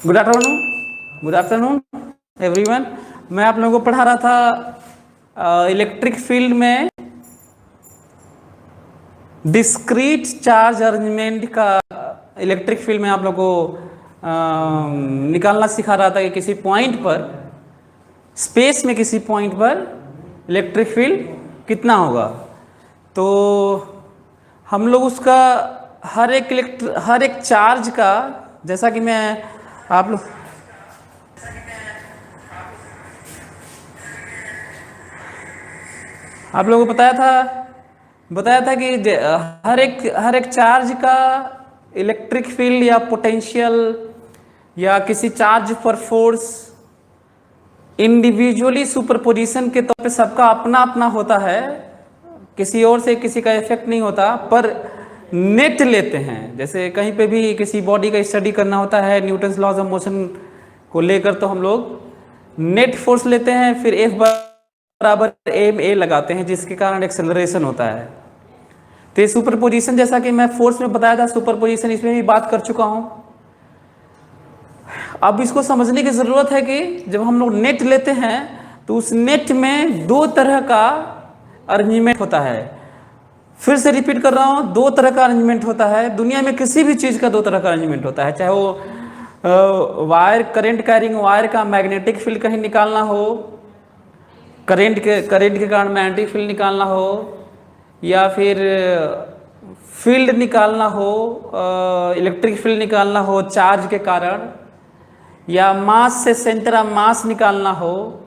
Good afternoon, good afternoon everyone. मैं आप लोगों को पढ़ा रहा था इलेक्ट्रिक फील्ड में डिस्क्रीट चार्ज अरेंजमेंट का। इलेक्ट्रिक फील्ड में आप लोगों को निकालना सिखा रहा था कि किसी पॉइंट पर, स्पेस में किसी पॉइंट पर इलेक्ट्रिक फील्ड कितना होगा। तो हम लोग उसका हर एक चार्ज का, जैसा कि मैं आप लोगों को बताया था कि हर एक चार्ज का इलेक्ट्रिक फील्ड या पोटेंशियल या किसी चार्ज पर फोर्स इंडिविजुअली सुपरपोजिशन के तौर पे सबका अपना अपना होता है, किसी और से किसी का इफेक्ट नहीं होता, पर नेट लेते हैं। जैसे कहीं पे भी किसी बॉडी का स्टडी करना होता है न्यूटन्स लॉज ऑफ मोशन को लेकर, तो हम लोग नेट फोर्स लेते हैं, फिर F बराबर ma लगाते हैं, जिसके कारण एक्सेलरेशन होता है। तो ये सुपरपोजिशन, जैसा कि मैं फोर्स में बताया था सुपरपोजिशन, इसमें भी बात कर चुका हूं। अब इसको समझने की जरूरत है कि जब हम लोग नेट लेते हैं तो उस नेट में दो तरह का अरेंजमेंट होता है। फिर से रिपीट कर रहा हूं, दो तरह का अरेंजमेंट होता है। दुनिया में किसी भी चीज का दो तरह का अरेंजमेंट होता है, चाहे वो वायर, करंट कैरिंग वायर का मैग्नेटिक फील्ड कहीं निकालना हो, करंट के कारण मैग्नेटिक फील्ड निकालना हो, या फिर फील्ड निकालना हो, इलेक्ट्रिक फील्ड निकालना हो चार्ज के कारण, या मास से सेंटर ऑफ मास निकालना हो,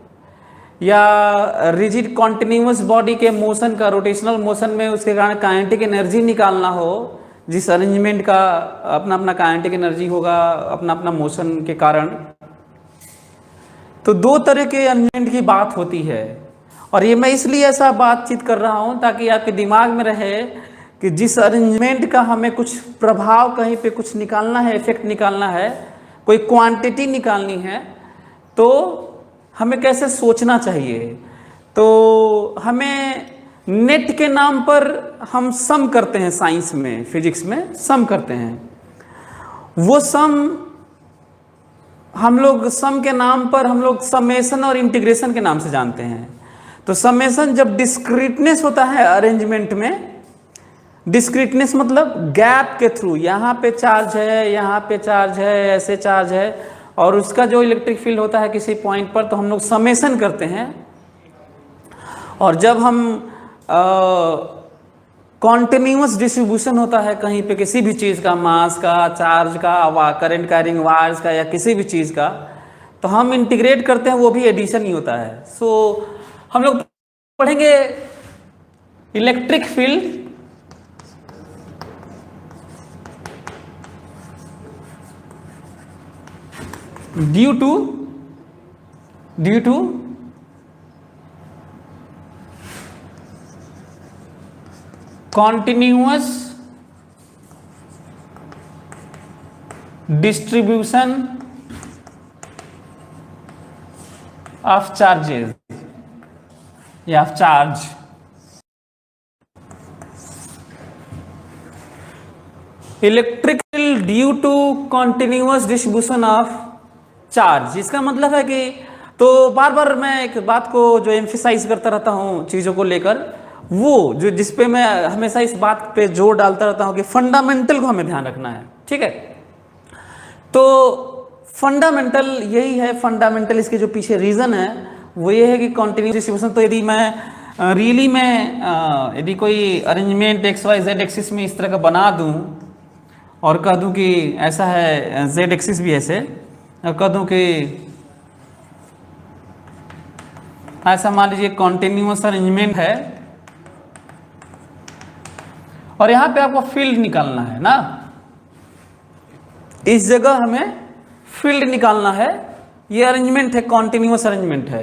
या रिजिड कॉन्टिन्यूअस बॉडी के मोशन का, रोटेशनल मोशन में उसके कारण काइनेटिक एनर्जी निकालना हो, जिस अरेंजमेंट का अपना अपना काइनेटिक एनर्जी होगा अपना अपना मोशन के कारण। तो दो तरह के अरेंजमेंट की बात होती है, और ये मैं इसलिए ऐसा बातचीत कर रहा हूँ ताकि आपके दिमाग में रहे कि जिस अरेंजमेंट का हमें कुछ प्रभाव, कहीं पे कुछ निकालना है, इफेक्ट निकालना है, कोई क्वांटिटी निकालनी है, तो हमें कैसे सोचना चाहिए। तो हमें नेट के नाम पर हम सम करते हैं, साइंस में, फिजिक्स में सम करते हैं। वो सम हम लोग सम के नाम पर हम लोग समेशन और इंटीग्रेशन के नाम से जानते हैं। तो समेशन जब डिस्क्रीटनेस होता है अरेंजमेंट में, डिस्क्रीटनेस मतलब गैप के थ्रू, यहाँ पे चार्ज है, यहाँ पे चार्ज है, ऐसे चार्ज है, और उसका जो इलेक्ट्रिक फील्ड होता है किसी पॉइंट पर, तो हम लोग समेशन करते हैं। और जब हम कॉन्टिन्यूअस डिस्ट्रीब्यूशन होता है कहीं पे किसी भी चीज़ का, मास का, चार्ज का, करंट कैरिंग वायर्स का, या किसी भी चीज़ का, तो हम इंटीग्रेट करते हैं, वो भी एडिशन ही होता है। सो हम लोग पढ़ेंगे electric field due to continuous distribution of charges या of charge। Electric field due to continuous distribution of charge, इसका मतलब है कि, तो बार बार मैं एक बात को जो एम्फिसाइज करता रहता हूँ चीज़ों को लेकर, वो जो जिसपे मैं हमेशा इस बात पे जोर डालता रहता हूँ कि फंडामेंटल को हमें ध्यान रखना है, ठीक है। तो फंडामेंटल यही है, फंडामेंटल इसके जो पीछे रीज़न है वो ये है कि कॉन्टिन्यूअस डिस्ट्रीब्यूशन। तो यदि मैं रियली में यदि कोई arrangement X Y Z axis में इस तरह का बना दूँ और कह दूँ कि ऐसा है, जेड एक्सिस भी ऐसे, और कह दूँ कि ऐसा मान लीजिए कॉन्टिन्यूअस अरेंजमेंट है, और यहाँ पे आपको फील्ड निकालना है ना, इस जगह हमें फील्ड निकालना है। ये अरेंजमेंट है, कॉन्टिन्यूअस अरेंजमेंट है।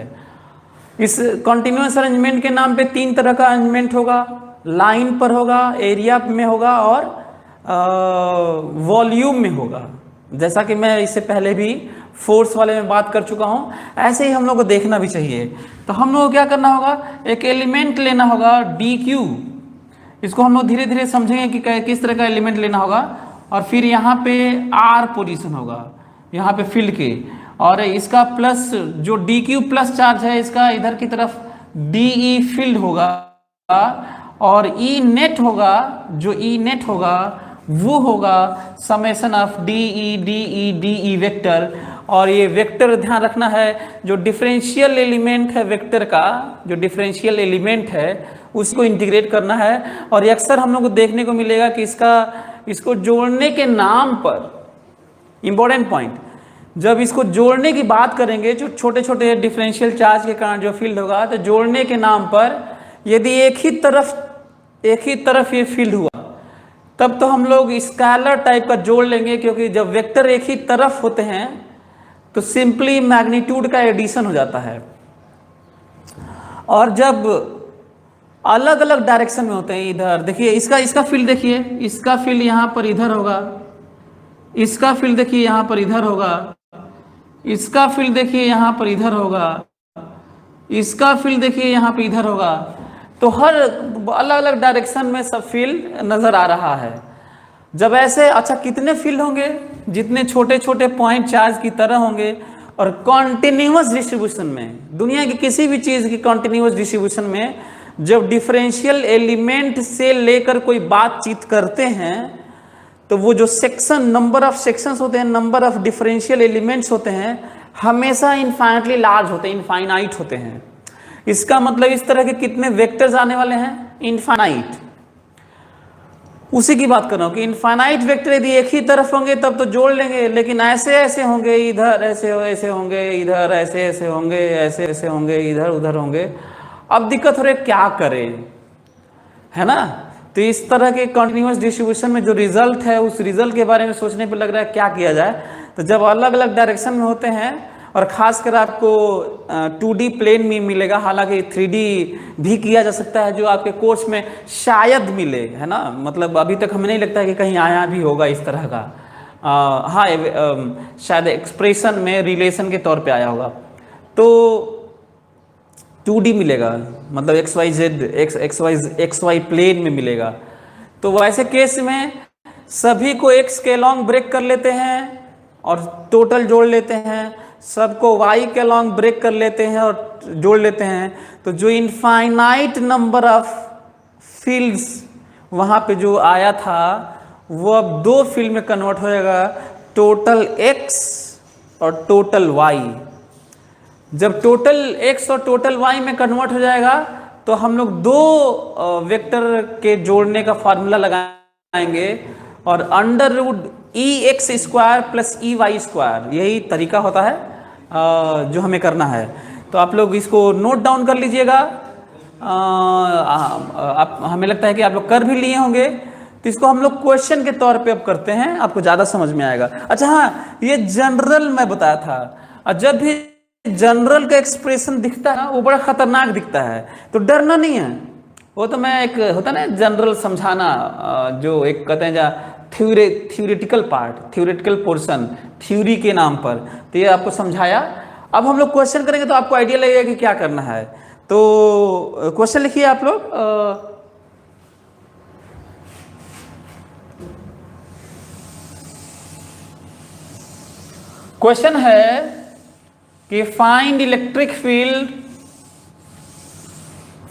इस कॉन्टिन्यूअस अरेंजमेंट के नाम पे तीन तरह का अरेंजमेंट होगा, लाइन पर होगा, एरिया में होगा, और वॉल्यूम में होगा। जैसा कि मैं इससे पहले भी फोर्स वाले में बात कर चुका हूँ, ऐसे ही हम लोग को देखना भी चाहिए। तो हम लोग को क्या करना होगा, एक एलिमेंट लेना होगा DQ, इसको हम लोग धीरे धीरे समझेंगे कि किस तरह का एलिमेंट लेना होगा, और फिर यहाँ पे R पोजीशन होगा। यहाँ पे फील्ड के, और इसका प्लस जो डी क्यू प्लस चार्ज है इसका इधर की तरफ डी ई फील्ड होगा, और ई नेट होगा, जो ई नेट होगा वो होगा summation of D E vector. और ये वेक्टर ध्यान रखना है, जो डिफरेंशियल एलिमेंट है वेक्टर का, जो डिफरेंशियल एलिमेंट है उसको इंटीग्रेट करना है। और ये अक्सर हम लोग को देखने को मिलेगा कि इसको जोड़ने के नाम पर, इंपॉर्टेंट पॉइंट, जब इसको जोड़ने की बात करेंगे, जो छोटे छोटे डिफरेंशियल चार्ज के कारण जो फील्ड होगा, तो जोड़ने के नाम पर यदि एक ही तरफ ये फील्ड हुआ तब तो हम लोग स्केलर टाइप का जोड़ लेंगे, क्योंकि जब वेक्टर एक ही तरफ होते हैं तो सिंपली मैग्नीट्यूड का एडिशन हो जाता है। और जब अलग अलग डायरेक्शन में होते हैं, इधर देखिए इसका फील्ड, देखिए इसका फील्ड यहाँ पर इधर होगा, इसका फील्ड देखिए यहाँ पर इधर होगा, इसका फील्ड देखिए यहाँ पर इधर होगा, इसका फील्ड देखिए यहाँ पर इधर होगा। तो हर अलग अलग डायरेक्शन में सब फील्ड नजर आ रहा है। जब ऐसे, अच्छा कितने फील्ड होंगे? जितने छोटे छोटे पॉइंट चार्ज की तरह होंगे। और कॉन्टिन्यूअस डिस्ट्रीब्यूशन में, दुनिया की किसी भी चीज की कॉन्टिन्यूअस डिस्ट्रीब्यूशन में जब डिफरेंशियल एलिमेंट से लेकर कोई बातचीत करते हैं तो वो जो सेक्शन, नंबर ऑफ सेक्शंस होते हैं, नंबर ऑफ डिफरेंशियल एलिमेंट्स होते हैं, हमेशा इनफाइनाइटली लार्ज होते हैं, इनफाइनाइट होते हैं। इसका मतलब इस तरह के कितने वेक्टर्स आने वाले हैं? इनफाइनाइट। उसी की बात कर रहा हूं कि इनफाइनाइट वेक्टर यदि एक ही तरफ होंगे तब तो जोड़ लेंगे, लेकिन ऐसे ऐसे होंगे, इधर ऐसे होंगे, इधर ऐसे होंगे, ऐसे होंगे, इधर उधर होंगे। अब दिक्कत हो रही है क्या करें, है ना? तो इस तरह के कंटिन्यूअस डिस्ट्रीब्यूशन में जो रिजल्ट है, उस रिजल्ट के बारे में सोचने पर लग रहा है क्या किया जाए। तो जब अलग अलग डायरेक्शन में होते हैं, और खासकर आपको 2D प्लेन में मिलेगा, हालांकि 3D भी किया जा सकता है, जो आपके कोर्स में शायद मिले, है ना? मतलब अभी तक हमें नहीं लगता है कि कहीं आया भी होगा इस तरह का। हाँ, शायद एक्सप्रेशन में रिलेशन के तौर पे आया होगा। तो 2D मिलेगा, मतलब XY प्लेन में मिलेगा। तो वैसे केस में सभी को X के लॉन्ग ब्रेक कर लेते हैं और टोटल जोड़ लेते हैं, सबको Y के लॉन्ग ब्रेक कर लेते हैं और जोड़ लेते हैं। तो जो इनफाइनाइट नंबर ऑफ फील्ड्स वहाँ पे जो आया था वो अब दो फील्ड में कन्वर्ट हो जाएगा, टोटल X और टोटल Y। जब टोटल X और टोटल Y में कन्वर्ट हो जाएगा तो हम लोग दो वेक्टर के जोड़ने का फॉर्मूला लगाएंगे, और under root EX square plus EY square, यही तरीका होता है जो हमें करना है। तो आप लोग इसको नोट डाउन कर लीजिएगा। हमें लगता है कि आप लोग कर भी लिए होंगे, तो इसको हम लोग क्वेश्चन के तौर पे अब करते हैं, आपको ज़्यादा समझ में आएगा। अच्छा हाँ, ये जनरल मैं बताया था, और जब भी जनरल का एक्सप्रेशन दिखता है वो बड़ा खतरनाक दिखता है, तो डरना नहीं है। वो तो मैं एक होता ना जनरल समझाना, जो एक कहते हैं जा theoretical part, theoretical portion, theory के नाम पर, तो ये आपको समझाया। अब हम लोग क्वेश्चन करेंगे तो आपको आइडिया लगेगा कि क्या करना है। तो क्वेश्चन लिखिए आप लोग। क्वेश्चन है कि find electric field,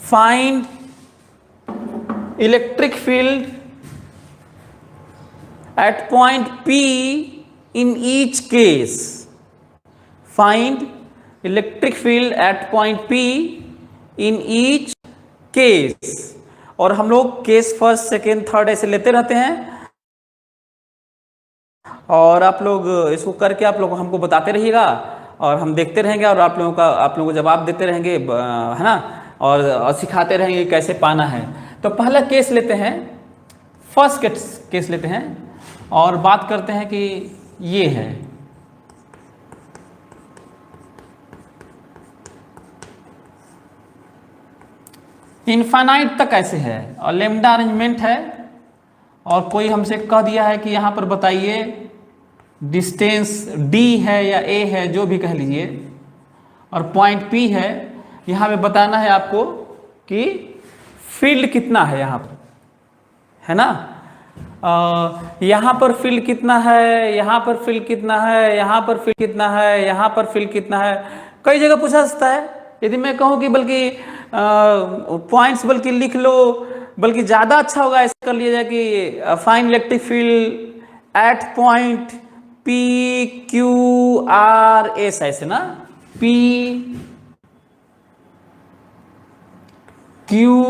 find electric field at point P in each case. Find electric field at point P in each case. और हम लोग केस फर्स्ट, सेकेंड, थर्ड ऐसे लेते रहते हैं, और आप लोग इसको करके आप लोग हमको बताते रहिएगा, और हम देखते रहेंगे, और आप लोगों को जवाब देते रहेंगे, है ना? और सिखाते रहेंगे कैसे पाना है। तो पहला केस लेते हैं, फर्स्ट केस लेते हैं, और बात करते हैं कि ये है इनफाइनाइट तक ऐसे है, और लेमडा अरेंजमेंट है, और कोई हमसे कह दिया है कि यहाँ पर बताइए डिस्टेंस D है या A है, जो भी कह लीजिए, और पॉइंट P है। यहाँ पे बताना है आपको कि फील्ड कितना है यहाँ पर, है ना? यहाँ पर फील्ड कितना है, यहाँ पर फील्ड कितना है, यहाँ पर फील्ड कितना है, यहाँ पर फील्ड कितना है, कई जगह पूछा सकता है। यदि मैं कहूँ कि बल्कि पॉइंट्स बल्कि लिख लो, बल्कि ज़्यादा अच्छा होगा ऐसा कर लिया जाए कि find electric field at point P Q R S, ऐसे ना, पी क्यू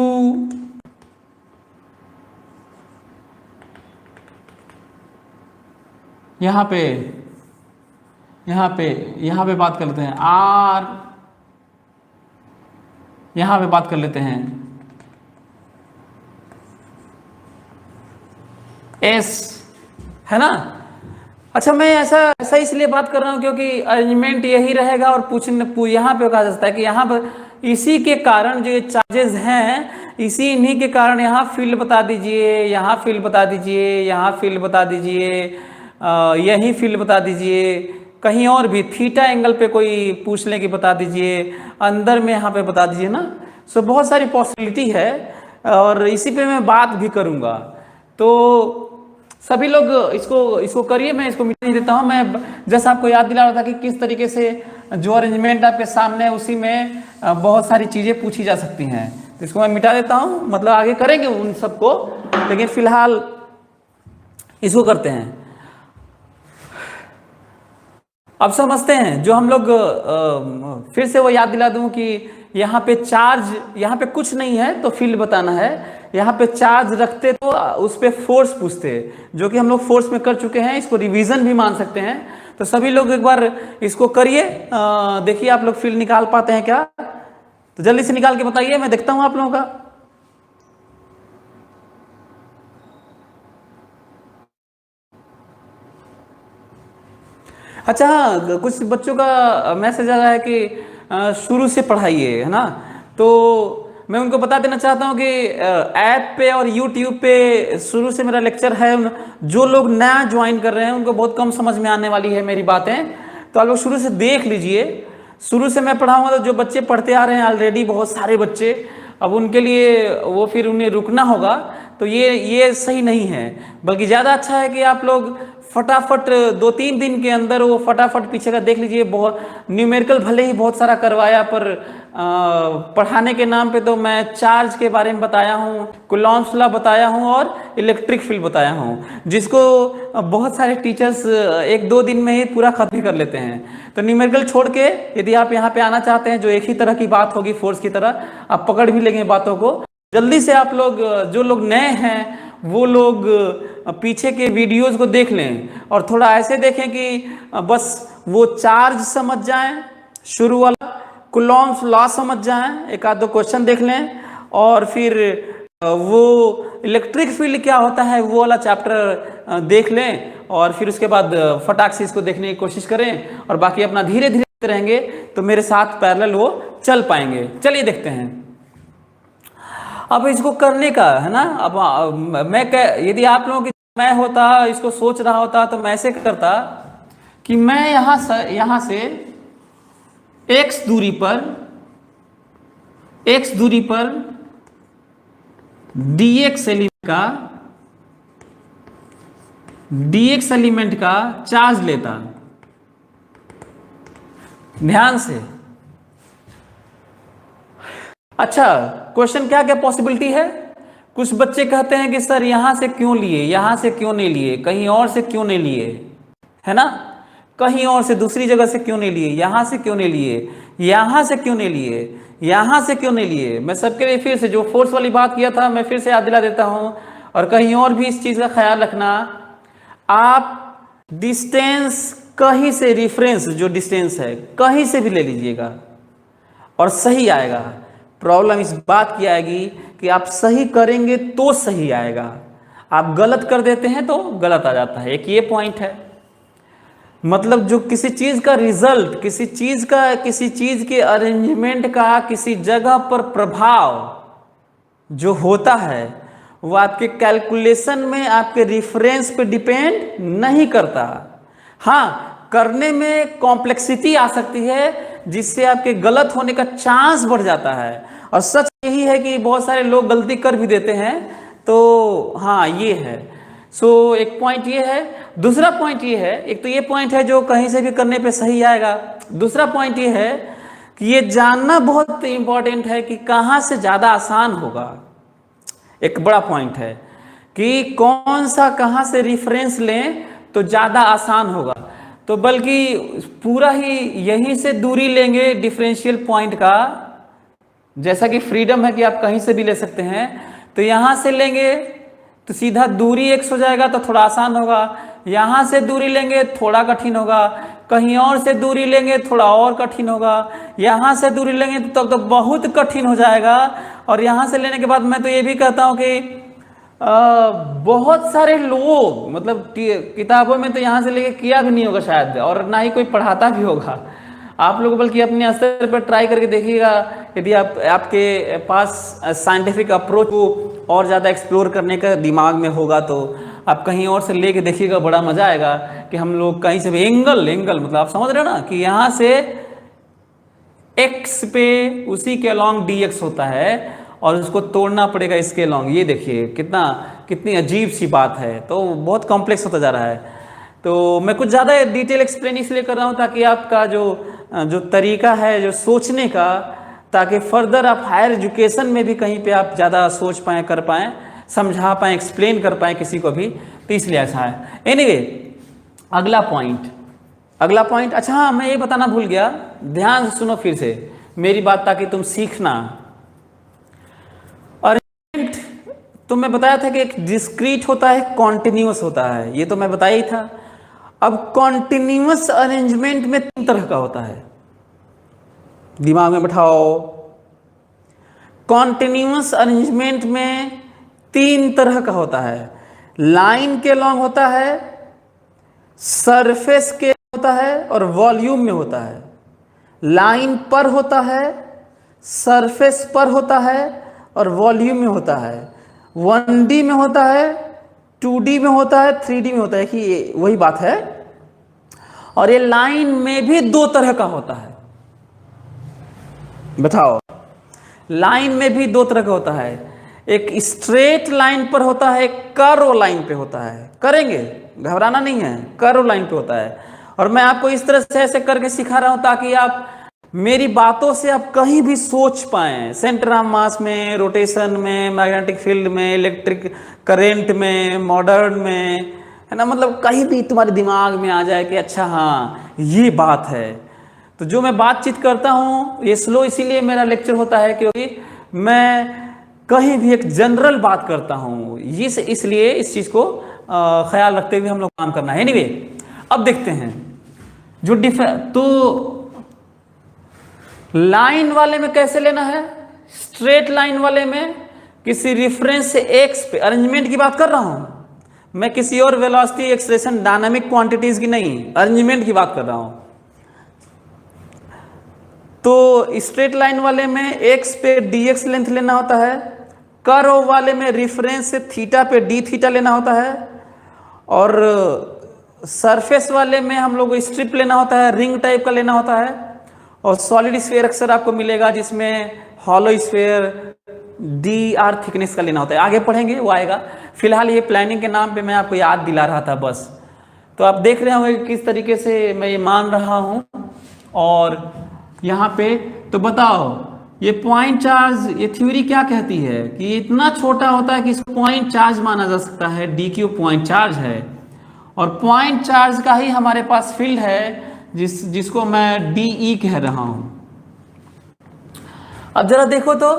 यहाँ पे बात कर लेते हैं, आर यहाँ पे बात कर लेते हैं, एस, है ना। अच्छा, मैं ऐसा इसलिए बात कर रहा हूं क्योंकि अरेंजमेंट यही रहेगा और यहाँ पे कहा जा सकता है कि यहाँ पर इसी के कारण जो ये चार्जेस हैं, इन्हीं के कारण यहाँ फील्ड बता दीजिए, यहाँ फील्ड बता दीजिए, यहाँ फील्ड बता दीजिए, यही फील्ड बता दीजिए, कहीं और भी थीटा एंगल पे कोई पूछ ले कि बता दीजिए, अंदर में यहाँ पे बता दीजिए ना। सो बहुत सारी पॉसिबिलिटी है और इसी पे मैं बात भी करूँगा। तो सभी लोग इसको करिए, मैं इसको मिटा नहीं देता हूँ। मैं जैसा आपको याद दिला रहा था कि किस तरीके से जो अरेंजमेंट आपके सामने है उसी में बहुत सारी चीज़ें पूछी जा सकती हैं, तो इसको मैं मिटा देता हूँ। मतलब आगे करेंगे उन सबको, लेकिन फिलहाल इसको करते हैं। अब समझते हैं जो हम लोग फिर से वो याद दिला दूं कि यहाँ पे चार्ज, यहाँ पे कुछ नहीं है तो फील्ड बताना है, यहाँ पे चार्ज रखते तो उस पे फोर्स पूछते, जो कि हम लोग फोर्स में कर चुके हैं, इसको रिवीजन भी मान सकते हैं। तो सभी लोग एक बार इसको करिए, देखिए आप लोग फील्ड निकाल पाते हैं क्या, तो जल्दी से निकाल के बताइए, मैं देखता हूँ आप लोगों का। अच्छा हाँ, कुछ बच्चों का मैसेज आ रहा है कि शुरू से पढ़ाइए, है ना। तो मैं उनको बता देना चाहता हूँ कि ऐप पे और यूट्यूब पे शुरू से मेरा लेक्चर है। जो लोग नया ज्वाइन कर रहे हैं उनको बहुत कम समझ में आने वाली है मेरी बातें, तो आप लोग शुरू से देख लीजिए। शुरू से मैं पढ़ाऊँगा तो जो बच्चे पढ़ते आ रहे हैं ऑलरेडी, बहुत सारे बच्चे, अब उनके लिए वो फिर उन्हें रुकना होगा, तो ये सही नहीं है। बल्कि ज़्यादा अच्छा है कि आप लोग फटाफट 2-3 दिन के अंदर वो फटाफट पीछे का देख लीजिए। बहुत न्यूमेरिकल भले ही बहुत सारा करवाया, पर पढ़ाने के नाम पे तो मैं चार्ज के बारे में बताया हूँ, कूलॉम्स लॉ बताया हूँ और इलेक्ट्रिक फील्ड बताया हूँ, जिसको बहुत सारे टीचर्स 1-2 दिन में ही पूरा खत्म कर लेते हैं। तो न्यूमेरिकल छोड़ के यदि आप यहाँ पे आना चाहते हैं, जो एक ही तरह की बात होगी फोर्स की तरह, आप पकड़ भी लेंगे बातों को। जल्दी से आप लोग, जो लोग नए हैं वो लोग पीछे के वीडियोस को देख लें और थोड़ा ऐसे देखें कि बस वो चार्ज समझ जाएं, शुरू वाला कूलॉम्स लॉ समझ जाएं, एक आध दो क्वेश्चन देख लें, और फिर वो इलेक्ट्रिक फील्ड क्या होता है वो वाला चैप्टर देख लें, और फिर उसके बाद फटाक से इसको देखने की कोशिश करें, और बाकी अपना धीरे धीरे रहेंगे तो मेरे साथ पैरेलल वो चल पाएंगे। चलिए देखते हैं अब इसको करने का, है ना। अब यदि आप लोगों की मैं होता, इसको सोच रहा होता, तो मैं ऐसे करता कि मैं यहाँ से x दूरी पर dx एलिमेंट का चार्ज लेता। ध्यान से। अच्छा, क्वेश्चन क्या क्या पॉसिबिलिटी है। कुछ बच्चे कहते हैं कि सर यहाँ से क्यों लिए, यहाँ से क्यों नहीं लिए, कहीं और से क्यों नहीं लिए, है ना, कहीं और से दूसरी जगह से क्यों नहीं लिए, यहाँ से क्यों नहीं लिए, यहाँ से क्यों नहीं लिए, यहाँ से क्यों नहीं लिए। मैं सबके लिए फिर से जो फोर्स वाली बात किया था मैं फिर से याद दिला देता हूँ, और कहीं और भी इस चीज़ का ख्याल रखना। आप डिस्टेंस कहीं से, रेफरेंस जो डिस्टेंस है कहीं से भी ले लीजिएगा और सही आएगा। प्रॉब्लम इस बात की आएगी कि आप सही करेंगे तो सही आएगा, आप गलत कर देते हैं तो गलत आ जाता है। एक ये पॉइंट है। मतलब जो किसी चीज का रिजल्ट, किसी चीज के अरेंजमेंट का किसी जगह पर प्रभाव जो होता है वो आपके कैलकुलेशन में, आपके रिफरेंस पे डिपेंड नहीं करता। हाँ, करने में कॉम्प्लेक्सिटी आ सकती है जिससे आपके गलत होने का चांस बढ़ जाता है, और सच यही है कि बहुत सारे लोग गलती कर भी देते हैं। तो हाँ, ये है। सो एक पॉइंट ये है। दूसरा पॉइंट ये है, एक तो ये पॉइंट है जो कहीं से भी करने पे सही आएगा। दूसरा पॉइंट ये है कि ये जानना बहुत इंपॉर्टेंट है कि कहाँ से ज़्यादा आसान होगा। एक बड़ा पॉइंट है कि कौन सा कहाँ से रेफरेंस लें तो ज़्यादा आसान होगा। तो बल्कि पूरा ही यहीं से दूरी लेंगे डिफरेंशियल पॉइंट का, जैसा कि फ्रीडम है कि आप कहीं से भी ले सकते हैं, तो यहाँ से लेंगे तो सीधा दूरी x हो जाएगा तो थोड़ा आसान होगा। यहाँ से दूरी लेंगे थोड़ा कठिन होगा, कहीं और से दूरी लेंगे थोड़ा और कठिन होगा, यहाँ से दूरी लेंगे तो तब तो बहुत कठिन हो जाएगा। और यहाँ से लेने के बाद मैं तो ये भी कहता हूँ कि बहुत सारे लोग मतलब किताबों में तो यहाँ से लेके किया भी नहीं होगा शायद, और ना ही कोई पढ़ाता भी होगा। आप लोग बल्कि अपने स्तर पर ट्राई करके देखिएगा, यदि आपके पास साइंटिफिक अप्रोच को और ज़्यादा एक्सप्लोर करने का दिमाग में होगा तो आप कहीं और से लेके देखिएगा, बड़ा मज़ा आएगा कि हम लोग कहीं से भी एंगल मतलब आप समझ रहे हो ना कि यहाँ से x पे उसी के अलॉन्ग dx होता है और उसको तोड़ना पड़ेगा इसके अलॉन्ग। ये देखिए कितनी अजीब सी बात है, तो बहुत कॉम्प्लेक्स होता जा रहा है। तो मैं कुछ ज़्यादा डिटेल एक्सप्लेन इसलिए कर रहा हूँ ताकि आपका जो तरीका है जो सोचने का, ताकि फर्दर आप हायर एजुकेशन में भी कहीं पे आप ज़्यादा सोच पाएँ, कर पाएँ, समझा पाएँ, एक्सप्लेन कर पाएँ किसी को भी, तो इसलिए ऐसा है। एनीवे, अगला पॉइंट अच्छा हाँ, मैं ये बताना भूल गया, ध्यान से सुनो फिर से मेरी बात ताकि तुम सीखना। अरेंजमेंट तो मैं बताया था कि एक डिस्क्रीट होता है, कॉन्टिन्यूअस होता है, ये तो मैं बताया ही था। अब कॉन्टिन्यूअस अरेंजमेंट में 3 तरह का होता है, दिमाग में बैठाओ। कॉन्टिन्यूअस अरेंजमेंट में 3 तरह का होता है। लाइन के लॉन्ग होता है, सरफेस के होता है और वॉल्यूम में होता है। लाइन पर होता है, सरफेस पर होता है और वॉल्यूम में होता है। 1D में होता है, 2D में होता है, 3D में होता है, कि ये वही बात है। और ये लाइन में भी 2 तरह का होता है, बताओ। लाइन में भी 2 तरह का होता है, एक स्ट्रेट लाइन पर होता है, एक कर्व लाइन पे होता है। करेंगे, घबराना नहीं है, कर्व लाइन पे होता है। और मैं आपको इस तरह से ऐसे करके सिखा रहा हूं ताकि आप मेरी बातों से आप कहीं भी सोच पाएं, सेंटर ऑफ मास में, रोटेशन में, मैग्नेटिक फील्ड में, इलेक्ट्रिक करंट में, मॉडर्न में, है ना, मतलब कहीं भी तुम्हारे दिमाग में आ जाए कि अच्छा हाँ ये बात है। तो जो मैं बातचीत करता हूँ ये स्लो इसीलिए मेरा लेक्चर होता है क्योंकि मैं कहीं भी एक जनरल बात करता हूँ, इसलिए इस चीज़ को ख्याल रखते हुए हम लोग काम करना है। एनीवे, अब देखते हैं जो तो लाइन वाले में कैसे लेना है। स्ट्रेट लाइन वाले में किसी रेफरेंस से एक्स पे, अरेंजमेंट की बात कर रहा हूं मैं, किसी और वेलोसिटी, एक्सलेशन, डायनामिक क्वांटिटीज की नहीं, अरेंजमेंट की बात कर रहा हूं। तो स्ट्रेट लाइन वाले में एक्स पे dx लेंथ लेना होता है, कर्व वाले में रेफरेंस से थीटा पे d थीटा लेना होता है, और सरफेस वाले में हम लोग को स्ट्रिप लेना होता है, रिंग टाइप का लेना होता है। और सॉलिड स्फीयर अक्सर आपको मिलेगा जिसमें हॉलो स्फीयर dr थिकनेस का लेना होता है। आगे पढ़ेंगे वो आएगा, फिलहाल ये प्लानिंग के नाम पे मैं आपको याद दिला रहा था बस। तो आप देख रहे होंगे किस तरीके से मैं ये मान रहा हूँ। और यहाँ पे तो बताओ ये पॉइंट चार्ज, ये थ्योरी क्या कहती है कि इतना छोटा होता है कि इसको पॉइंट चार्ज माना जा सकता है, dq पॉइंट चार्ज है। और पॉइंट चार्ज का ही हमारे पास फील्ड है जिसको मैं dE कह रहा हूं। अब जरा देखो तो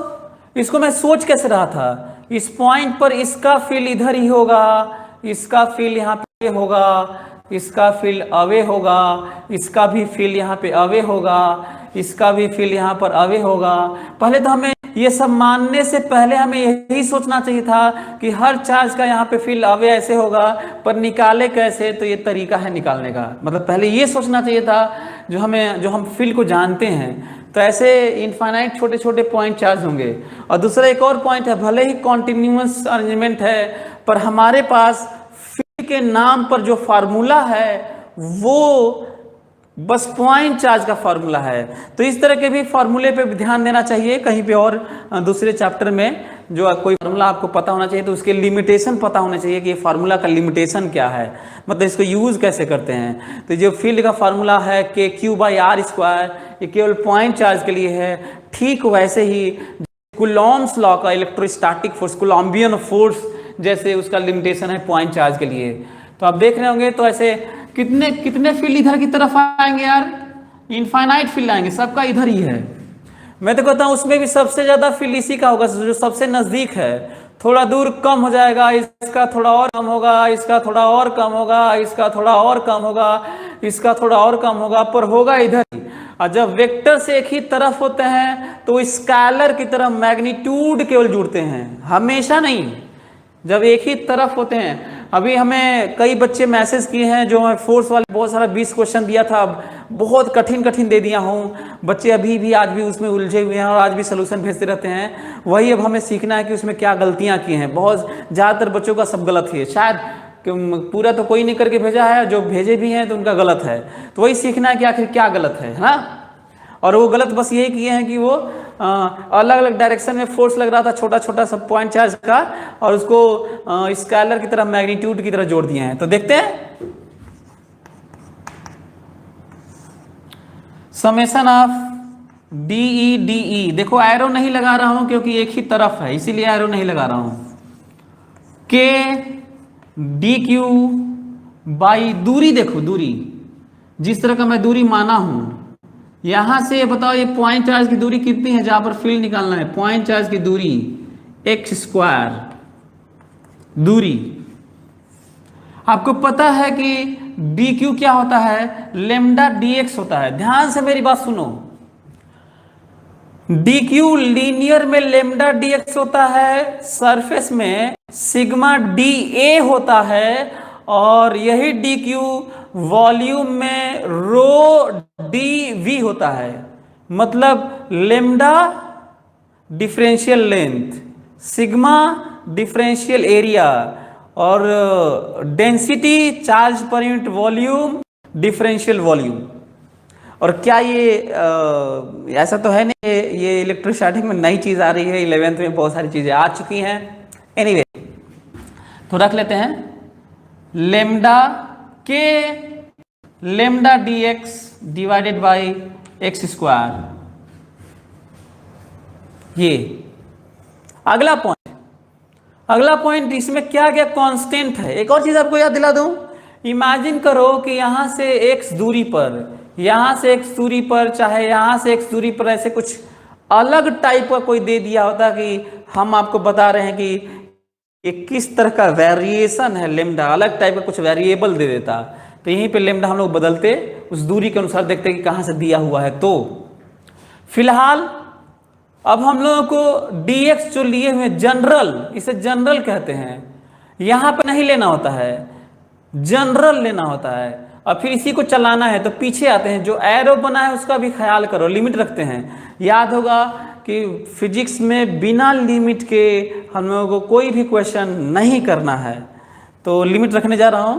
इसको मैं सोच कैसे रहा था, इस पॉइंट पर इसका फील्ड इधर ही होगा, इसका फील्ड यहाँ पे होगा, इसका फील्ड अवे होगा, इसका भी फील्ड यहाँ पे अवे होगा, इसका भी फील्ड यहाँ पर अवे होगा। पहले तो हमें ये सब मानने से पहले हमें यही सोचना चाहिए था कि हर चार्ज का यहाँ पे फील्ड अवे ऐसे होगा, पर निकाले कैसे, तो ये तरीका है निकालने का। मतलब पहले ये सोचना चाहिए था जो हम फील्ड को जानते हैं, तो ऐसे इनफाइनाइट छोटे छोटे पॉइंट चार्ज होंगे। और दूसरा एक और पॉइंट है, भले ही कॉन्टिन्यूअस अरेंजमेंट है पर हमारे पास फील्ड के नाम पर जो फार्मूला है वो बस पॉइंट चार्ज का फॉर्मूला है। तो इस तरह के भी फॉर्मूले पे भी ध्यान देना चाहिए। कहीं पे और दूसरे चैप्टर में जो कोई फार्मूला आपको पता होना चाहिए तो उसके लिमिटेशन पता होना चाहिए कि ये फार्मूला का लिमिटेशन क्या है, मतलब इसको यूज़ कैसे करते हैं। तो जो फील्ड का फार्मूला है KQ/R², ये केवल पॉइंट चार्ज के लिए है। ठीक वैसे ही कूलॉम्स लॉ का इलेक्ट्रोस्टैटिक फोर्स, कूलॉम्बियन फोर्स जैसे उसका लिमिटेशन है पॉइंट चार्ज के लिए। तो आप देख रहे होंगे तो ऐसे कितने कितने फील्ड इधर की तरफ आएंगे यार, इनफाइनाइट फील्ड आएंगे, सबका इधर ही है। मैं तो कहता हूँ उसमें भी सबसे ज्यादा फील्ड इसी का होगा जो सबसे नजदीक है। थोड़ा दूर कम हो जाएगा, इसका थोड़ा और कम होगा, इसका थोड़ा और कम होगा, इसका थोड़ा और कम होगा, इसका थोड़ा और कम होगा, पर होगा इधर ही। और जब वेक्टर से एक ही तरफ होते हैं तो स्केलर की तरह मैग्नीट्यूड केवल जुड़ते हैं, हमेशा नहीं। जब एक ही तरफ होते हैं, अभी हमें कई बच्चे मैसेज किए हैं जो मैं फोर्स वाले बहुत सारा 20 क्वेश्चन दिया था, बहुत कठिन कठिन दे दिया हूँ। बच्चे अभी भी आज भी उसमें उलझे हुए हैं और आज भी सलूशन भेजते रहते हैं। वही अब हमें सीखना है कि उसमें क्या गलतियाँ की हैं। बहुत ज़्यादातर बच्चों का सब गलत है, शायद पूरा तो कोई नहीं करके भेजा है, जो भेजे भी हैं तो उनका गलत है। तो वही सीखना है कि आखिर क्या गलत है ना। और वो गलत बस यही किए हैं कि वो अलग अलग डायरेक्शन में फोर्स लग रहा था छोटा छोटा सब पॉइंट चार्ज का, और उसको स्केलर की तरह मैग्नीट्यूड की तरह जोड़ दिए हैं। तो देखते हैं समेशन ऑफ DE, देखो एरो नहीं लगा रहा हूं क्योंकि एक ही तरफ है, इसीलिए एरो नहीं लगा रहा हूं। K DQ बाई दूरी, देखो दूरी जिस तरह का मैं दूरी माना हूं, यहां से बताओ ये पॉइंट चार्ज की दूरी कितनी है जहां पर फील्ड निकालना है। पॉइंट चार्ज की दूरी x² दूरी। आपको पता है कि dq क्या होता है, लेमडा dx होता है। ध्यान से मेरी बात सुनो, dq लीनियर में लेमडा dx होता है, सरफेस में सिग्मा dA होता है, और यही dq वॉल्यूम में रो dV होता है। मतलब lambda differential length, sigma differential area, और density charge per unit volume differential volume. और क्या ये ऐसा तो है नहीं, ये इलेक्ट्रोस्टैटिक में नई चीज़ आ रही है, 11th में बहुत सारी चीज़ें आ चुकी हैं। एनीवे तो रख लेते हैं लेमडा के lambda dx divided by x²। ये अगला पॉइंट इसमें क्या क्या कांस्टेंट है। एक और चीज आपको याद दिला दूं, इमेजिन करो कि यहां से x दूरी पर, यहां से x दूरी पर, चाहे यहां से x दूरी पर ऐसे कुछ अलग टाइप का कोई दे दिया होता कि हम आपको बता रहे हैं कि ये किस तरह का वेरिएशन है लेमडा, अलग टाइप का कुछ वेरिएबल दे देता, तो यहीं पे लेमडा हम लोग बदलते, उस दूरी के अनुसार देखते कि कहां से दिया हुआ है। तो फिलहाल अब हम लोगों को dx जो लिए हुए जनरल, इसे जनरल कहते हैं, यहां पर नहीं लेना होता है, जनरल लेना होता है। और फिर इसी को चलाना है तो पीछे आते हैं, जो एरो बना है उसका भी ख्याल करो, लिमिट रखते हैं। याद होगा कि फिजिक्स में बिना लिमिट के हम लोगों को कोई भी क्वेश्चन नहीं करना है, तो लिमिट रखने जा रहा हूं।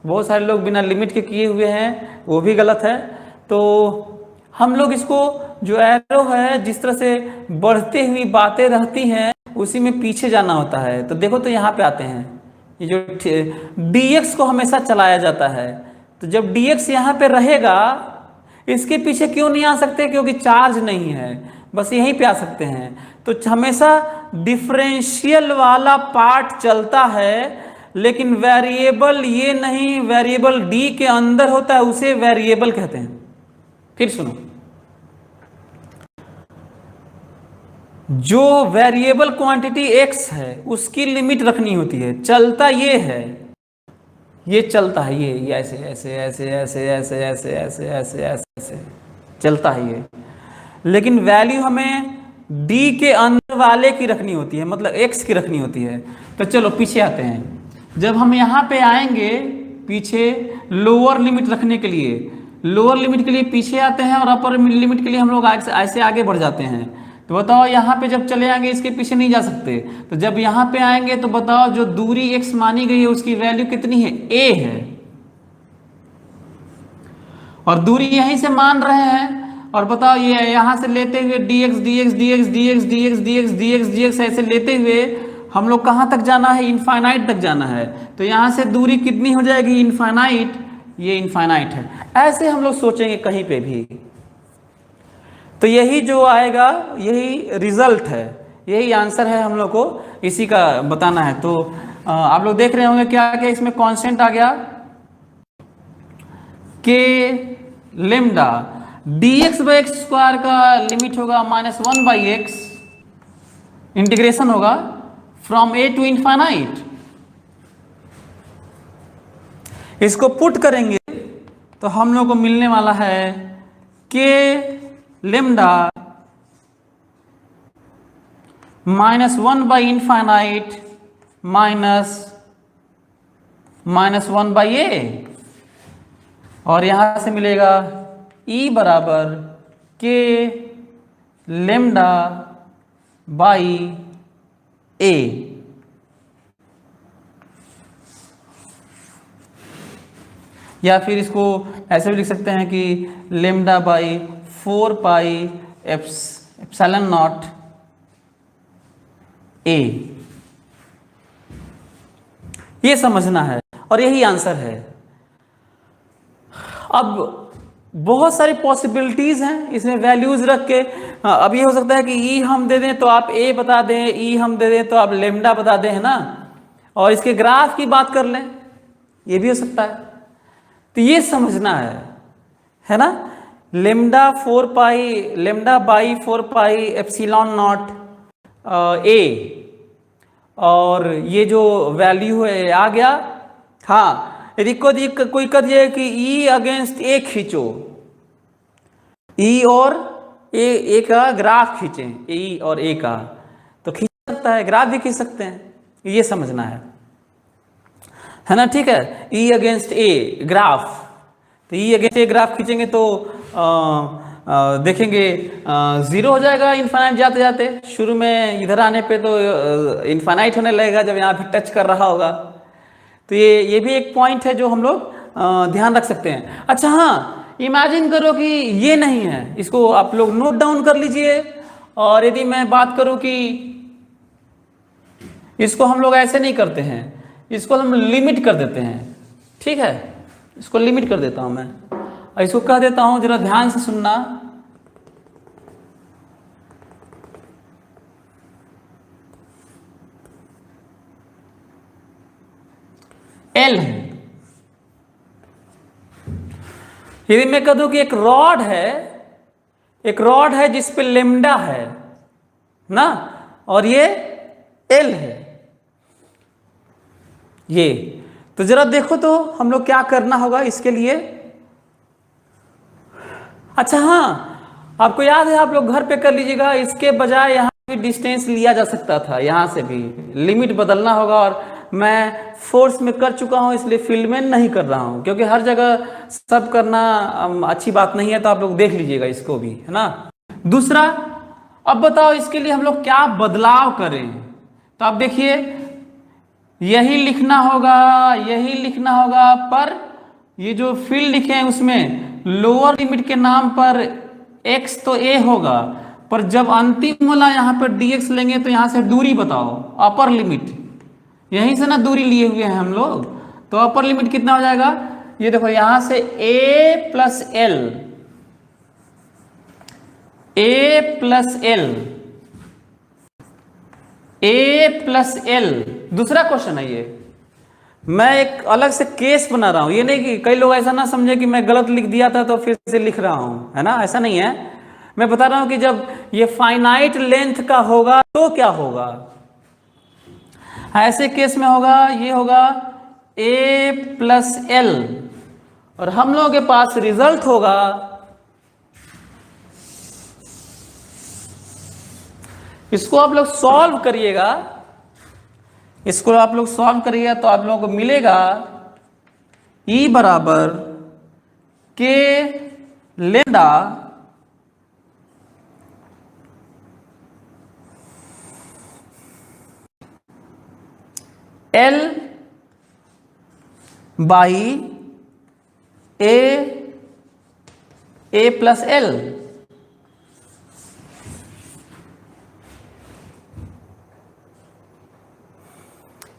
बहुत सारे लोग बिना लिमिट के किए हुए हैं, वो भी गलत है। तो हम लोग इसको जो एरो है, जिस तरह से बढ़ती हुई बातें रहती हैं उसी में पीछे जाना होता है। तो देखो तो यहाँ पे आते हैं, ये जो dx को हमेशा चलाया जाता है, तो जब dx यहाँ पे रहेगा, इसके पीछे क्यों नहीं आ सकते, क्योंकि चार्ज नहीं है, बस यहीं पे आ सकते हैं। तो हमेशा डिफरेंशियल वाला पार्ट चलता है, लेकिन वेरिएबल ये नहीं, वेरिएबल d के अंदर होता है, उसे वेरिएबल कहते हैं। फिर सुनो, जो वेरिएबल क्वांटिटी x है उसकी लिमिट रखनी होती है। चलता ये है, ये चलता है, ये ऐसे ऐसे ऐसे ऐसे ऐसे ऐसे ऐसे ऐसे ऐसे चलता है ये, लेकिन वैल्यू हमें d के अंदर वाले की रखनी होती है, मतलब x की रखनी होती है। तो चलो पीछे आते हैं। जब हम यहाँ पे आएंगे पीछे लोअर लिमिट रखने के लिए, लोअर लिमिट के लिए पीछे आते हैं, और अपर लिमिट के लिए हम लोग ऐसे आगे बढ़ जाते हैं। तो बताओ यहाँ पे जब चले आएंगे इसके पीछे नहीं जा सकते, तो जब यहाँ पे आएंगे तो बताओ जो दूरी x मानी गई है उसकी वैल्यू कितनी है, a है। और दूरी यहीं से मान रहे हैं। और बताओ ये यहाँ से लेते हुए dx dx dx dx dx dx dx dx ऐसे लेते हुए हम लोग कहाँ तक जाना है, इनफाइनाइट तक जाना है। तो यहाँ से दूरी कितनी हो जाएगी, इनफाइनाइट, ये इनफाइनाइट है। ऐसे हम लोग सोचेंगे कहीं पे भी, तो यही जो आएगा यही रिजल्ट है, यही आंसर है हम लोग को इसी का बताना है। तो आप लोग देख रहे होंगे क्या क्या इसमें कांस्टेंट आ गया, के lambda dx by x square का लिमिट होगा -1/x, इंटीग्रेशन होगा फ्रॉम a टू इनफाइनाइट। इसको पुट करेंगे तो हम लोग को मिलने वाला है के लेमडा -1 इनफाइनाइट -1/a, और यहां से मिलेगा E बराबर के लेमडा बाई a। या फिर इसको ऐसे भी लिख सकते हैं कि lambda by 4 pi epsilon naught a। ये समझना है और यही आंसर है। अब बहुत सारी पॉसिबिलिटीज हैं इसमें वैल्यूज रख के। अब ये हो सकता है कि ई हम दे दें तो आप ए बता दें, ई हम दे दें तो आप लेमडा बता दें, है ना, और इसके ग्राफ की बात कर लें, ये भी हो सकता है। तो ये समझना है ना, lambda by 4 pi epsilon not a, और ये जो वैल्यू है आ गया। हाँ, यदि कोई कद ये कि ई अगेंस्ट ए खींचो, ई और ए का ग्राफ खींचें, ई और ए का, तो खींच सकता है, ग्राफ भी खींच सकते हैं, ये समझना है ना। ठीक है, ई अगेंस्ट ए ग्राफ, तो ई अगेंस्ट ए ग्राफ खींचेंगे तो देखेंगे 0 हो जाएगा इनफाइनाइट जाते जाते। शुरू में इधर आने पे तो इनफाइनाइट होने लगेगा जब यहाँ पे टच कर रहा होगा। तो ये भी एक पॉइंट है जो हम लोग ध्यान रख सकते हैं। अच्छा हाँ, इमेजिन करो कि ये नहीं है, इसको आप लोग नोट डाउन कर लीजिए। और यदि मैं बात करूं कि इसको हम लोग ऐसे नहीं करते हैं, इसको हम लिमिट कर देते हैं, ठीक है, इसको लिमिट कर देता हूं मैं, और इसको कह देता हूं, जरा ध्यान से सुनना, एल है। यदि मैं कह दूं कि एक रॉड है जिस पे लेमडा है ना, और ये एल है, ये तो जरा देखो तो हम लोग क्या करना होगा इसके लिए। अच्छा हाँ, आपको याद है, आप लोग घर पे कर लीजिएगा, इसके बजाय यहाँ भी डिस्टेंस लिया जा सकता था, यहाँ से भी लिमिट बदलना होगा। और मैं फोर्स में कर चुका हूँ इसलिए फील्ड में नहीं कर रहा हूँ, क्योंकि हर जगह सब करना अच्छी बात नहीं है। तो आप लोग देख लीजिएगा इसको भी, है ना। दूसरा, अब बताओ इसके लिए हम लोग क्या बदलाव करें। तो आप देखिए, यही लिखना होगा, पर ये जो फील्ड लिखे हैं उसमें लोअर लिमिट के नाम पर x तो a होगा, पर जब अंतिम वाला यहाँ पर dx लेंगे तो यहाँ से दूरी बताओ, अपर लिमिट, यहीं से ना दूरी लिए हुए हैं हम लोग, तो अपर लिमिट कितना हो जाएगा। ये देखो यहाँ से a प्लस एल। दूसरा क्वेश्चन है ये, मैं एक अलग से केस बना रहा हूं, ये नहीं कि कई लोग ऐसा ना समझे कि मैं गलत लिख दिया था तो फिर से लिख रहा हूं, है ना, ऐसा नहीं है। मैं बता रहा हूं कि जब ये फाइनाइट लेंथ का होगा तो क्या होगा। ऐसे केस में होगा, ये होगा a प्लस एल, और हम लोगों के पास रिजल्ट होगा इसको आप लोग सॉल्व करिएगा, तो आप लोगों को मिलेगा E बराबर के lambda L by A A plus L.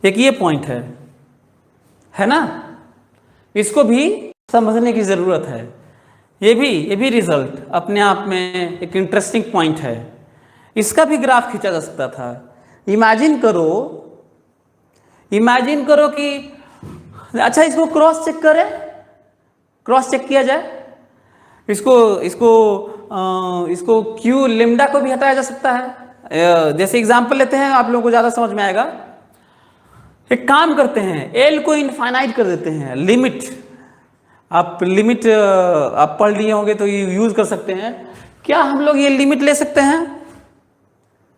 एक ये पॉइंट है ना, इसको भी समझने की जरूरत है। ये भी रिजल्ट अपने आप में एक इंटरेस्टिंग पॉइंट है। इसका भी ग्राफ खींचा जा सकता था। इमेजिन करो कि अच्छा, इसको क्रॉस चेक करें, क्रॉस चेक किया जाए। इसको क्यू लेमडा को भी हटाया जा सकता है। जैसे एग्जांपल लेते हैं, आप लोगों को ज्यादा समझ में आएगा। एक काम करते हैं, एल को इनफाइनाइट कर देते हैं, लिमिट। आप पढ़ लिए होंगे तो ये यूज कर सकते हैं। क्या हम लोग ये लिमिट ले सकते हैं?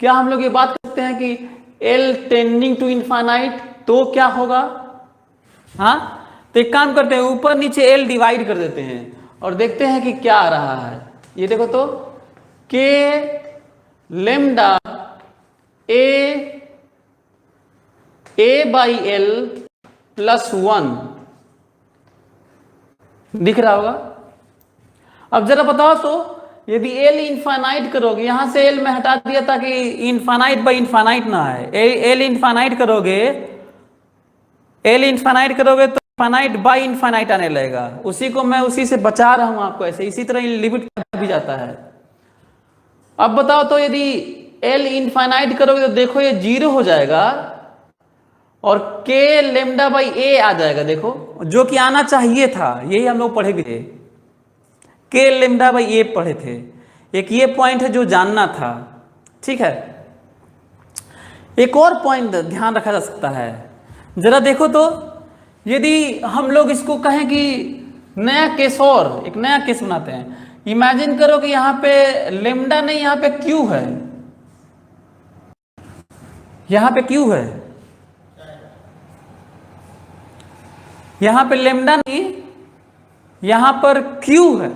क्या हम लोग ये बात कर सकते हैं कि एल टेंडिंग टू इनफाइनाइट तो क्या होगा? हाँ, तो एक काम करते हैं, ऊपर नीचे एल डिवाइड कर देते हैं और देखते हैं कि क्या आ रहा है। ये देखो तो, के lambda A by L plus 1 दिख रहा होगा। अब जरा बताओ तो, यदि एल इनफाइनाइट करोगे, यहां से एल में हटा दिया ताकि इनफाइनाइट बाई इनफाइनाइट ना है। एल इनफाइनाइट करोगे तो इनफाइनाइट बाई इनफाइनाइट आने लगेगा। उसी से बचा रहा हूं आपको ऐसे। इसी तरह लिमिट भी जाता है। अब बताओ तो, यदि एल इनफाइनाइट करोगे तो देखो ये 0 हो जाएगा और के लेमडा बाई ए आ जाएगा। देखो, जो कि आना चाहिए था, यही हम लोग पढ़े भी थे। के लेमडा बाई ए पढ़े थे। एक ये पॉइंट है जो जानना था, ठीक है। एक और पॉइंट ध्यान रखा जा सकता है। जरा देखो तो, यदि हम लोग इसको कहें कि एक नया केस बनाते हैं। इमेजिन करो कि यहां पे लेमडा नहीं, यहां पे क्यू है। यहां पे लेमडा नहीं, यहां पर क्यू है।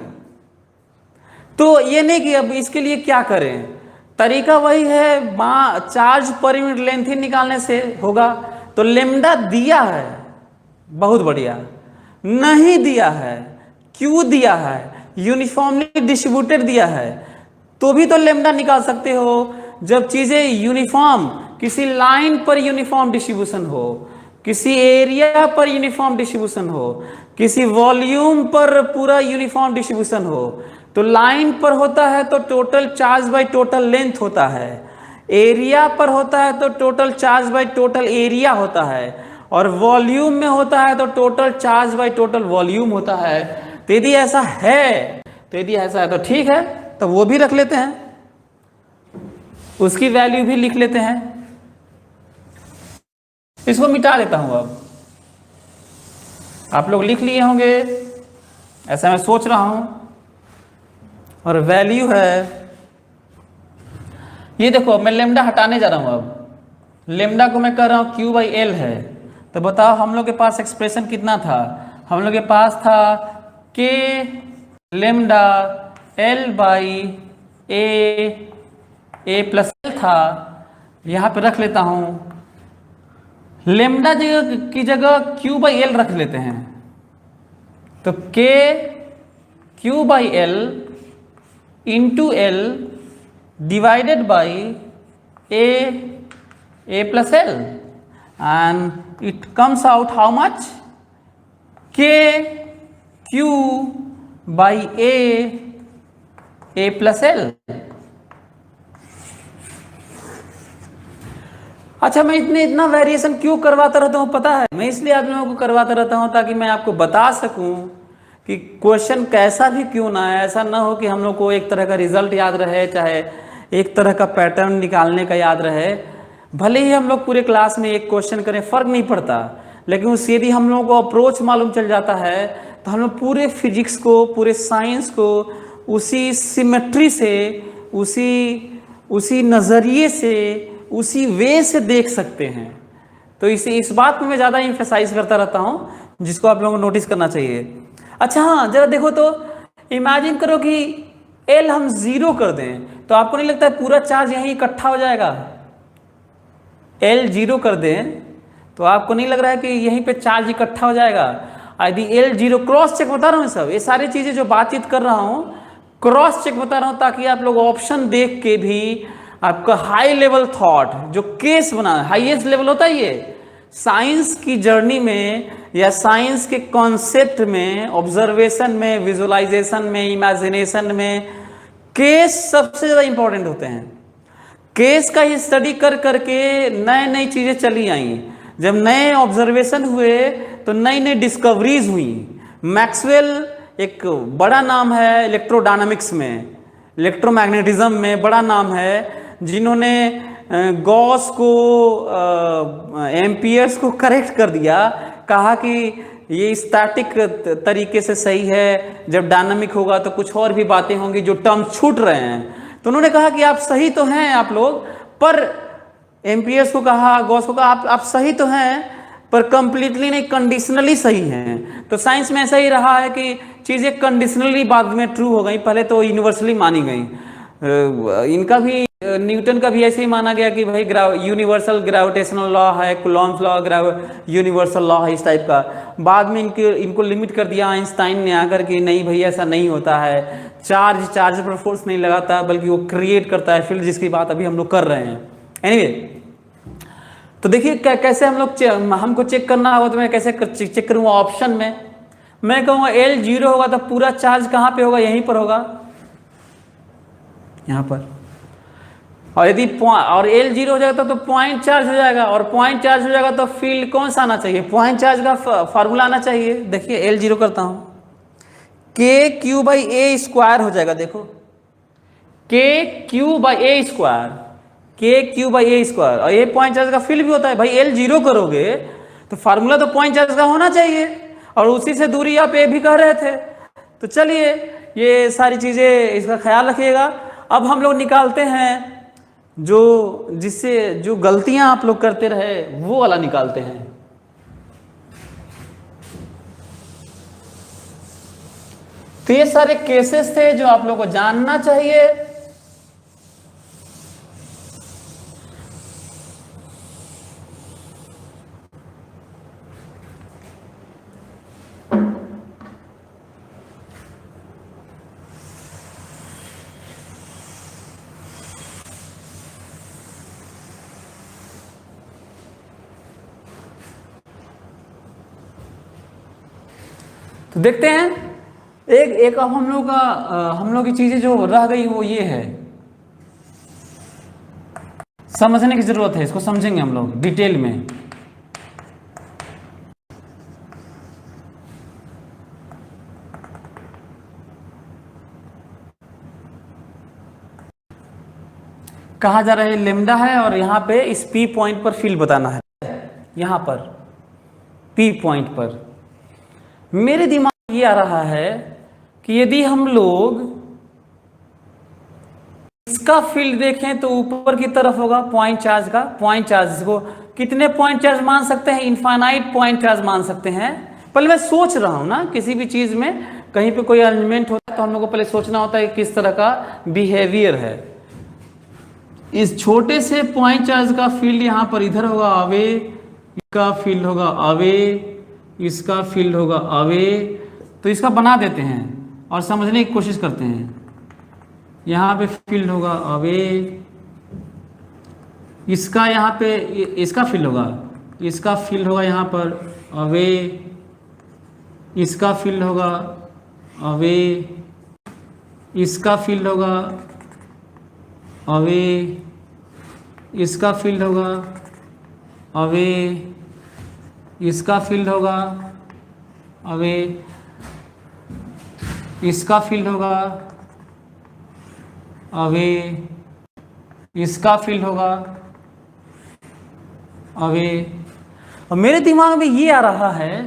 तो ये नहीं कि अब इसके लिए क्या करें, तरीका वही है, चार्ज पर यूनिट लेंथ ही निकालने से होगा। तो लेमडा दिया है, बहुत बढ़िया। नहीं दिया है, क्यू दिया है, यूनिफॉर्मली डिस्ट्रीब्यूटेड दिया है, तो भी तो लेमडा निकाल सकते हो। जब चीजें यूनिफॉर्म, किसी लाइन पर यूनिफॉर्म डिस्ट्रीब्यूशन हो, किसी एरिया पर यूनिफॉर्म डिस्ट्रीब्यूशन हो, किसी वॉल्यूम पर पूरा यूनिफॉर्म डिस्ट्रीब्यूशन हो, तो लाइन पर होता है तो total charge by total length होता है। एरिया पर होता है तो total charge by total area होता है। और वॉल्यूम में होता है तो total charge by total volume होता है। तो यदि ऐसा है तो ठीक है, तो वो भी रख लेते हैं, उसकी वैल्यू भी लिख लेते हैं। इसको मिटा देता हूं। अब आप लोग लिख लिए होंगे, ऐसा मैं सोच रहा हूं। और वैल्यू है, ये देखो, मैं लेमडा हटाने जा रहा हूं। अब लेमडा को मैं कह रहा हूं क्यू बाई एल है। तो बताओ, हम लोग के पास एक्सप्रेशन कितना था? हम लोग के पास था के lambda L by A plus L था। यहां पे रख लेता हूं, लेमडा की जगह क्यू बाई एल रख लेते हैं। तो के Q by L into L divided by A plus L, and it comes out how much? K Q by A plus L। अच्छा, मैं इतना वेरिएशन क्यों करवाता रहता हूँ पता है? मैं इसलिए आप लोगों को करवाता रहता हूँ ताकि मैं आपको बता सकूं कि क्वेश्चन कैसा भी क्यों ना है, ऐसा ना हो कि हम लोग को एक तरह का रिजल्ट याद रहे, चाहे एक तरह का पैटर्न निकालने का याद रहे। भले ही हम लोग पूरे क्लास में एक क्वेश्चन करें, फर्क नहीं पड़ता, लेकिन उससे यदि हम लोगों को अप्रोच मालूम चल जाता है तो हम लोग पूरे फिजिक्स को, पूरे साइंस को उसी सिमेट्री से, उसी नज़रिए से, उसी वे से देख सकते हैं। तो इस बात में मैं ज़्यादा इम्फेसाइज करता रहता हूँ, जिसको आप लोगों को नोटिस करना चाहिए। अच्छा हाँ, जरा देखो तो, इमेजिन करो कि एल हम 0 कर दें, तो आपको नहीं लगता है पूरा चार्ज यहीं इकट्ठा हो जाएगा? एल 0 कर दें तो आपको नहीं लग रहा है कि यहीं पे चार्ज इकट्ठा हो जाएगा? यदि एल 0, क्रॉस चेक बता रहा हूँ सब, ये सारी चीज़ें जो बातचीत कर रहा हूँ क्रॉस चेक बता रहा हूं ताकि आप लोग ऑप्शन देख के भी आपका हाई लेवल थॉट जो केस बना, हाईएस्ट लेवल होता है ये साइंस की जर्नी में या साइंस के कॉन्सेप्ट में, ऑब्जर्वेशन में, विजुअलाइजेशन में, इमेजिनेशन में केस सबसे ज़्यादा इंपॉर्टेंट होते हैं। केस का ही स्टडी कर करके नए नई चीज़ें चली आई, जब नए ऑब्जर्वेशन हुए तो नई नई डिस्कवरीज हुई। मैक्सवेल एक बड़ा नाम है इलेक्ट्रोडायनामिक्स में, इलेक्ट्रोमैग्नेटिज्म में बड़ा नाम है, जिन्होंने गॉस को एम्पियर्स को करेक्ट कर दिया, कहा कि ये स्टैटिक तरीके से सही है, जब डायनामिक होगा तो कुछ और भी बातें होंगी जो टर्म छूट रहे हैं। तो उन्होंने कहा कि आप सही तो हैं आप लोग, पर एम्पियर्स को कहा, गॉस को कहा आप सही तो हैं पर कंप्लीटली नहीं, कंडीशनली सही हैं। तो साइंस में ऐसा ही रहा है कि चीज़ें कंडीशनली बाद में ट्रू हो गई, पहले तो यूनिवर्सली मानी गई। इनका भी, न्यूटन का भी ऐसे ही माना गया कि भाई यूनिवर्सल ग्रेविटेशनल लॉ है, कूलॉम्स लॉ यूनिवर्सल लॉ है, इस टाइप का। बाद में इनको लिमिट कर दिया आइंस्टाइन ने आकर कि नहीं भाई ऐसा नहीं होता है, चार्ज पर फोर्स नहीं लगाता बल्कि वो क्रिएट करता है फील्ड, जिसकी बात अभी हम लोग कर रहे हैं। एनीवे, तो देखिए कैसे हम लोग हमको चेक करना होगा, तो मैं कैसे चेक करूँगा? ऑप्शन में मैं कहूँगा L 0 होगा तो पूरा चार्ज कहाँ पे होगा? यहीं पर होगा, यहाँ पर। और यदि और L 0 हो जाएगा तो पॉइंट चार्ज हो जाएगा, और पॉइंट चार्ज हो जाएगा तो फील्ड कौन सा आना चाहिए? पॉइंट चार्ज का फार्मूला आना चाहिए। देखिए L 0 करता हूँ, KQ/A² हो जाएगा। देखो KQ/A², KQ/A², और ये पॉइंट चार्ज का फील्ड भी होता है भाई। L 0 करोगे तो फार्मूला तो पॉइंट चार्ज का होना चाहिए, और उसी से दूरी आप ए भी कह रहे थे। तो चलिए ये सारी चीज़ें इसका ख्याल रखिएगा। अब हम लोग निकालते हैं जो गलतियां आप लोग करते रहे वो वाला निकालते हैं। तो ये सारे केसेस थे जो आप लोग को जानना चाहिए। तो देखते हैं एक अब हम लोग की चीजें जो रह गई वो ये है, समझने की जरूरत है। इसको समझेंगे हम लोग डिटेल में। कहा जा रहा है लेमडा है, और यहाँ पे इस P पॉइंट पर फील्ड बताना है। यहाँ पर P पॉइंट पर मेरे दिमाग में ये आ रहा है कि यदि हम लोग इसका फील्ड देखें तो ऊपर की तरफ होगा पॉइंट चार्ज का। पॉइंट चार्ज को कितने पॉइंट चार्ज मान सकते हैं? इनफाइनाइट पॉइंट चार्ज मान सकते हैं। पहले मैं सोच रहा हूं ना, किसी भी चीज में कहीं पे कोई अरेंजमेंट होता है तो हम लोग को पहले सोचना होता है कि किस तरह का बिहेवियर है। इस छोटे से पॉइंट चार्ज का फील्ड यहाँ पर इधर होगा अवे, इसका फील्ड होगा अवे, इसका फील्ड होगा अवे। तो इसका बना देते हैं और समझने की कोशिश करते हैं। यहाँ पे फील्ड होगा अवे, इसका यहाँ पे इसका फील्ड होगा, इसका फील्ड होगा यहाँ पर अवे, इसका फील्ड होगा अवे, इसका फील्ड होगा अवे, इसका फील्ड होगा अवे, इसका फील्ड होगा अवे, इसका फील्ड होगा अवे, इसका फील्ड होगा अवे। और मेरे दिमाग में ये आ रहा है,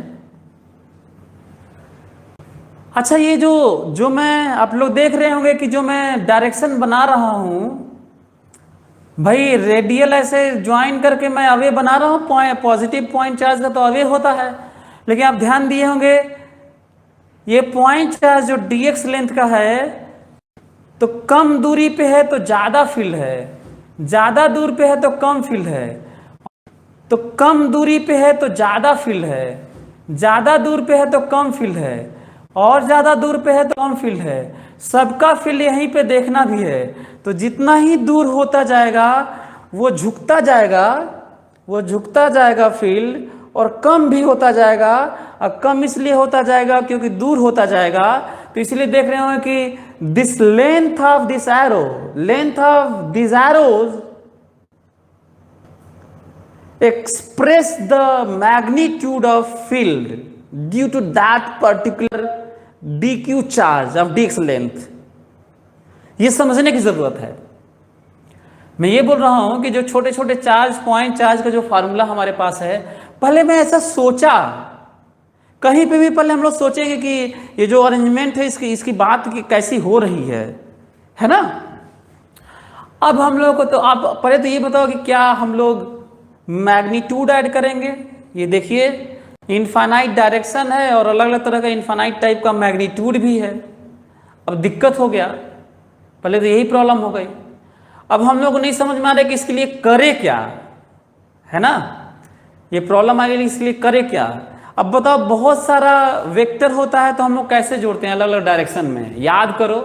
अच्छा ये जो मैं, आप लोग देख रहे होंगे कि जो मैं डायरेक्शन बना रहा हूं भाई, रेडियल ऐसे ज्वाइन करके मैं अवे बना रहा हूं। पॉजिटिव पॉइंट चार्ज का तो अवे होता है, लेकिन आप ध्यान दिए होंगे ये पॉइंट चार्ज जो dx लेंथ का है तो कम दूरी पे है तो ज्यादा फील्ड है, ज्यादा दूर पे है तो कम फील्ड है, तो कम दूरी पे है तो ज्यादा फील्ड है, ज्यादा दूर पे है तो कम फील्ड है, और ज्यादा दूर पे है तो कौन फील्ड है, सबका फील्ड यहीं पे देखना भी है। तो जितना ही दूर होता जाएगा वो झुकता जाएगा, वो झुकता जाएगा फील्ड, और कम भी होता जाएगा। और कम इसलिए होता जाएगा क्योंकि दूर होता जाएगा। तो इसलिए देख रहे हो कि this length of this arrow, length of this arrows express the magnitude of field due to that particular dq charge of dx length। ये समझने की जरूरत है। मैं ये बोल रहा हूं कि जो छोटे छोटे चार्ज, पॉइंट चार्ज का जो फार्मूला हमारे पास है, पहले मैं ऐसा सोचा, कहीं पे भी पहले हम लोग सोचेंगे कि ये जो अरेंजमेंट है इसकी बात की कैसी हो रही है ना। अब हम लोग को तो आप पहले तो ये बताओ कि क्या हम लोग मैग्नीट्यूड ऐड करेंगे। ये देखिए इनफाइनाइट डायरेक्शन है और अलग अलग तरह का इनफाइनाइट टाइप का मैग्नीट्यूड भी है। अब दिक्कत हो गया, पहले तो यही प्रॉब्लम हो गई। अब हम लोग को नहीं समझ में आ रहा कि इसके लिए करे क्या, है ना। ये प्रॉब्लम आ गई, इसके लिए करे क्या। अब बताओ बहुत सारा वेक्टर होता है तो हम लोग कैसे जोड़ते हैं अलग अलग डायरेक्शन में। याद करो,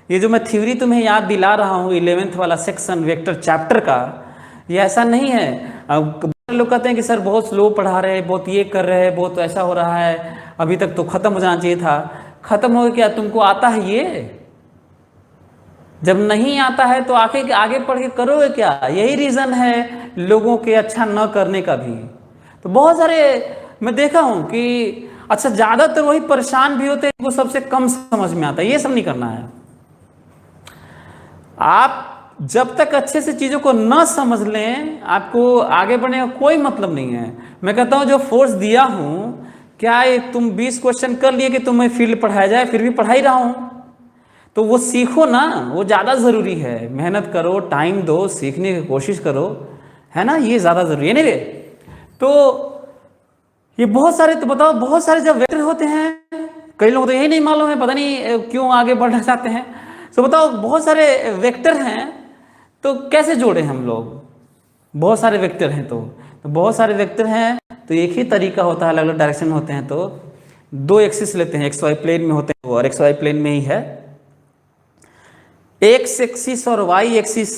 ये जो मैं थ्योरी तुम्हें याद दिला रहा हूँ 11th वाला सेक्शन वेक्टर चैप्टर का, ये ऐसा नहीं है। अब लोग कहते हैं कि सर बहुत स्लो पढ़ा रहे हैं, बहुत ये कर रहे हैं, बहुत ऐसा हो रहा है, अभी तक तो खत्म हो जाना चाहिए था। खत्म हो गया क्या? तुमको आता है ये? जब नहीं आता है तो आगे पढ़ के करोगे क्या? यही रीजन है लोगों के अच्छा न करने का भी। तो बहुत सारे मैं देखा हूं कि अच्छा ज्यादातर वही परेशान भी होते हैं, वो सबसे कम समझ में आता है। ये सब नहीं करना है। आप जब तक अच्छे से चीजों को न समझ लें, आपको आगे बढ़ने का कोई मतलब नहीं है। मैं कहता हूं जो फोर्स दिया हूं, क्या ये तुम 20 क्वेश्चन कर लिए कि तुम्हें फील्ड पढ़ाया जाए, फिर भी पढ़ा ही रहा हूं, तो वो सीखो ना, वो ज्यादा जरूरी है। मेहनत करो, टाइम दो, सीखने की कोशिश करो, है ना, ये ज्यादा जरूरी है। नहीं तो ये बहुत सारे, तो बताओ बहुत सारे जब वेक्टर होते हैं, कई लोग तो यही नहीं मालूम है, पता नहीं क्यों आगे बढ़ना चाहते हैं। तो बताओ बहुत सारे वेक्टर हैं तो कैसे जोड़े हम लोग। बहुत सारे वेक्टर हैं तो बहुत सारे वेक्टर हैं तो एक ही तरीका होता है, अलग अलग डायरेक्शन में होते हैं। तो दो एक्सिस लेते हैं, एक्स वाई प्लेन में होते हैं, और एक्स वाई प्लेन में ही है। एक्स एक्सिस और वाई एक्सिस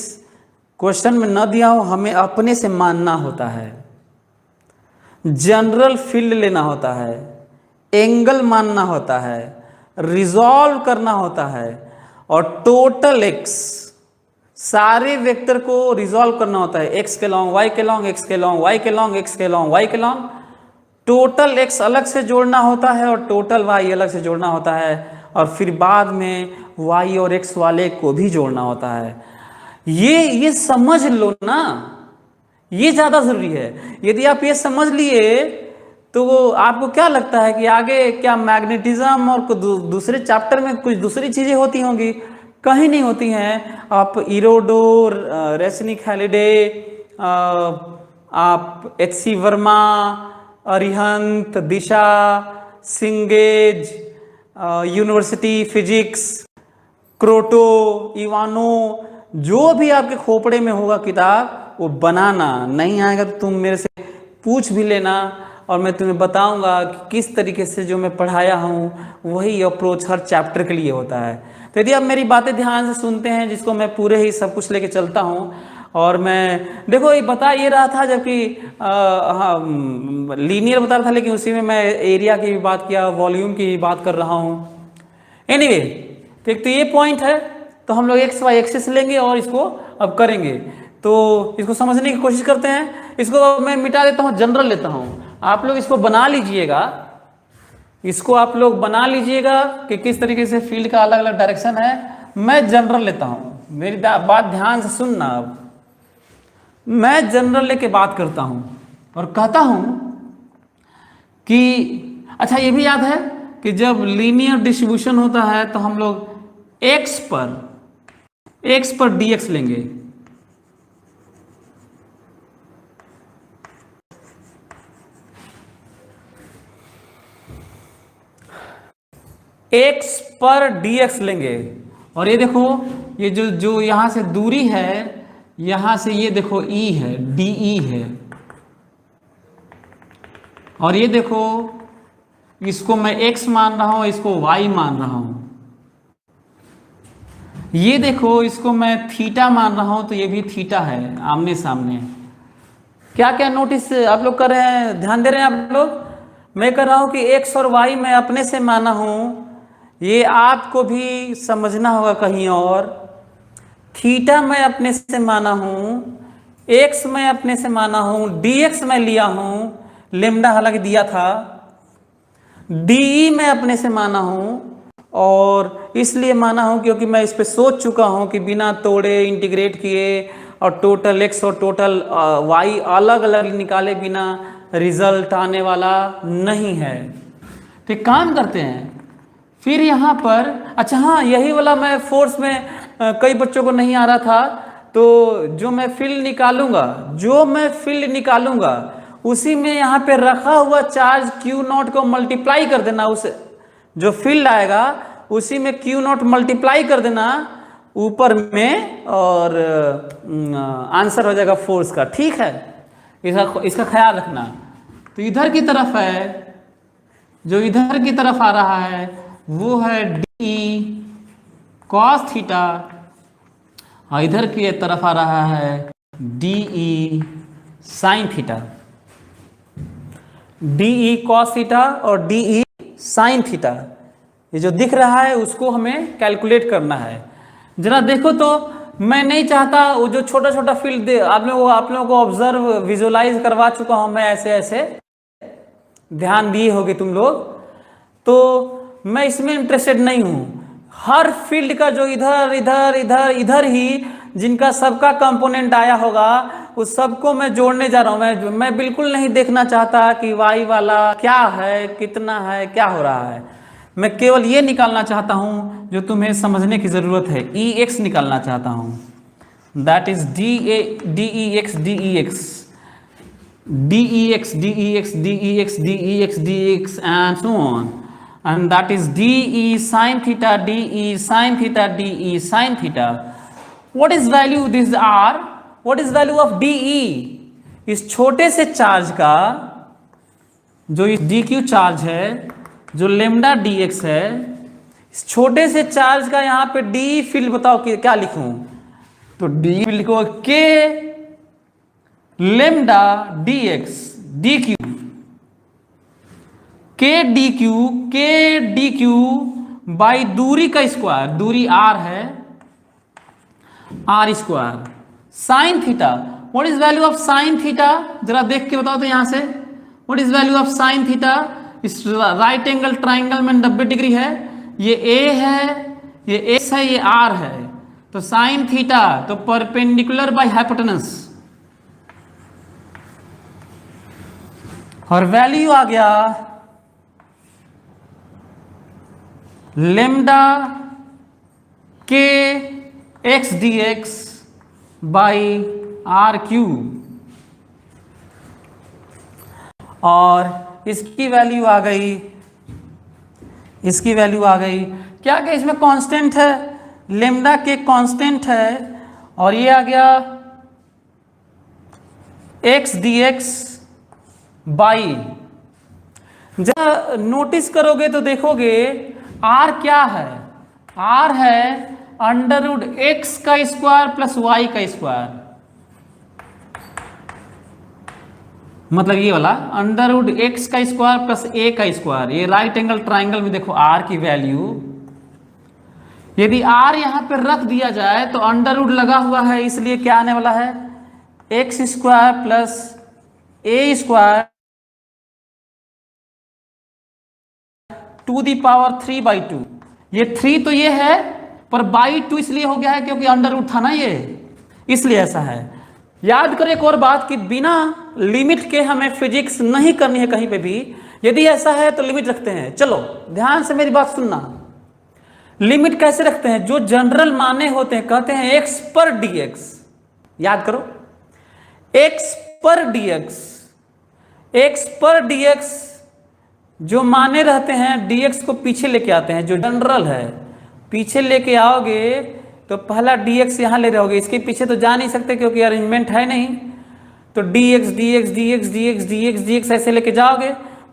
क्वेश्चन में न दिया हो, हमें अपने से मानना होता है। जनरल फील्ड लेना होता है, एंगल मानना होता है, रिजॉल्व करना होता है, और टोटल एक्स, सारे वेक्टर को रिजॉल्व करना होता है। एक्स के लॉन्ग, वाई के लॉन्ग, एक्स के लॉन्ग, वाई के लॉन्ग, एक्स के लॉन्ग, वाई के लॉन्ग। टोटल एक्स अलग से जोड़ना होता है और टोटल वाई अलग से जोड़ना होता है, और फिर बाद में वाई और एक्स वाले को भी जोड़ना होता है। ये समझ लो ना, ये ज्यादा जरूरी है। यदि आप ये समझ लिए तो आपको क्या लगता है कि आगे क्या मैग्नेटिज्म और दूसरे चैप्टर में कुछ दूसरी चीजें होती होंगी? कहीं नहीं होती हैं। आप इरोडोर, रेसनिक हैलिडे, आप एच.सी. वर्मा, अरिहंत, दिशा, सिंगेज, यूनिवर्सिटी फिजिक्स, क्रोटो, इवानो, जो भी आपके खोपड़े में होगा किताब, वो बनाना। नहीं आएगा तो तुम मेरे से पूछ भी लेना, और मैं तुम्हें बताऊंगा कि किस तरीके से जो मैं पढ़ाया हूँ वही अप्रोच हर चैप्टर के लिए होता है। तो यदि आप मेरी बातें ध्यान से सुनते हैं, जिसको मैं पूरे ही सब कुछ लेके चलता हूँ, और मैं देखो ये बता ये रहा था, जबकि हाँ लीनियर बता रहा था, लेकिन उसी में मैं एरिया की भी बात किया, वॉल्यूम की भी बात कर रहा हूँ। एनीवे, तो एक तो ये पॉइंट है। तो हम लोग एक्स वाई एक्सिस लेंगे और इसको अब करेंगे। तो इसको समझने की कोशिश करते हैं। इसको मैं मिटा देता हूँ, जनरल लेता हूँ। आप लोग इसको बना लीजिएगा, इसको आप लोग बना लीजिएगा कि किस तरीके से फील्ड का अलग अलग डायरेक्शन है। मैं जनरल लेता हूँ, मेरी बात ध्यान से सुनना। अब मैं जनरल लेके बात करता हूँ और कहता हूँ कि अच्छा ये भी याद है कि जब लीनियर डिस्ट्रीब्यूशन होता है तो हम लोग x पर dx लेंगे। x पर dx लेंगे, और ये देखो ये जो यहां से दूरी है, यहां से ये देखो e है, de है, और ये देखो इसको मैं x मान रहा हूं, इसको y मान रहा हूं। ये देखो, इसको मैं थीटा मान रहा हूं तो ये भी थीटा है, आमने सामने। क्या क्या नोटिस आप लोग कर रहे हैं, ध्यान दे रहे हैं आप लोग? मैं कर रहा हूं कि x और y मैं अपने से माना हूं, ये आपको भी समझना होगा कहीं और। थीटा मैं अपने से माना हूं, x मैं अपने से माना हूं, dx मैं लिया हूं, लेमडा हालांकि दिया था, डी मैं अपने से माना हूं, और इसलिए माना हूं क्योंकि मैं इस पे सोच चुका हूं कि बिना तोड़े इंटीग्रेट किए और टोटल एक्स और टोटल वाई अलग अलग निकाले बिना रिजल्ट आने वाला नहीं है। तो एक काम करते हैं, फिर यहाँ पर, अच्छा हाँ, यही वाला मैं फोर्स में कई बच्चों को नहीं आ रहा था, तो जो मैं फील्ड निकालूंगा उसी में यहाँ पे रखा हुआ चार्ज Q0 को मल्टीप्लाई कर देना, उस जो फील्ड आएगा उसी में Q0 मल्टीप्लाई कर देना ऊपर में, और आंसर हो जाएगा फोर्स का। ठीक है, इसका ख्याल रखना। तो इधर की तरफ है, जो इधर की तरफ आ रहा है वो है डी कॉस थीटा, और इधर की तरफ आ रहा है D sign theta. D cos theta और डी साइन थीटा, ये जो दिख रहा है उसको हमें कैलकुलेट करना है। जरा देखो तो, मैं नहीं चाहता वो जो छोटा छोटा फील्ड आप लोगों को ऑब्जर्व विजुअलाइज करवा चुका हूं मैं, ऐसे ऐसे ध्यान दिए होगे तुम लोग, तो मैं इसमें इंटरेस्टेड नहीं हूं। हर फील्ड का जो इधर इधर इधर इधर ही जिनका सबका कंपोनेंट आया होगा उस सबको मैं जोड़ने जा रहा हूं। मैं बिल्कुल नहीं देखना चाहता कि वाई वाला क्या है, कितना है, क्या हो रहा है। मैं केवल ये निकालना चाहता हूं जो तुम्हें समझने की जरूरत है, ई एक्स निकालना चाहता हूं, that is D E x D E x D E x D E x D E x D E x D x and so on, and that is DE sin theta, DE sin theta, DE sin theta. What is value this R? What is value of DE? इस छोटे से charge का, जो इस DQ charge है, जो lambda DX है, इस छोटे से चार्ज का यहाँ पे DE फील्ड बताओ कि क्या लिखूं? तो DE फील्ड को K लेमडा DX DQ, के डी क्यू बाई दूरी का स्क्वायर, दूरी r है, r square sine theta. What is value of sine theta, जरा देख के बताओ तो यहां से, what is value of sine theta? इस राइट एंगल ट्राइंगल में 90 डिग्री है, ये a है, ये x है, ये r है, तो साइन थीटा तो परपेंडिकुलर बाय हाइपोटेनस, और वैल्यू आ गया लेमडा के X D X by R Q, और इसकी वैल्यू आ गई, इसकी वैल्यू आ गई क्या क्या इसमें कांस्टेंट है, लेमडा के कांस्टेंट है, और ये आ गया एक्स डी एक्स बाई, जरा नोटिस करोगे तो देखोगे R क्या है, R है अंडर रूट एक्स का स्क्वायर प्लस वाई का स्क्वायर, मतलब ये वाला अंडर रूट एक्स का स्क्वायर प्लस ए का स्क्वायर। ये राइट एंगल ट्राइंगल में देखो R की वैल्यू, यदि R यहां पर रख दिया जाए तो अंडर रूट लगा हुआ है, इसलिए क्या आने वाला है, X square plus A square to the power 3/2। ये 3 तो ये है, पर बाई 2 इसलिए हो गया है क्योंकि अंडर रूट था ना ये, इसलिए ऐसा है। याद करें एक और बात कि बिना लिमिट के हमें फिजिक्स नहीं करनी है कहीं पे भी। यदि ऐसा है तो लिमिट रखते हैं। चलो ध्यान से मेरी बात सुनना, लिमिट कैसे रखते हैं? जो जनरल माने होते हैं, कहते हैं x पर dx, याद करो x पर dx, x पर dx जो माने रहते हैं dx को पीछे लेके आते हैं, जो जनरल है पीछे लेके आओगे तो पहला dx यहां ले रहोगे, इसके पीछे तो जा नहीं सकते क्योंकि अरेंजमेंट है नहीं, तो dx dx dx dx dx dx ऐसे लेके जाओगे,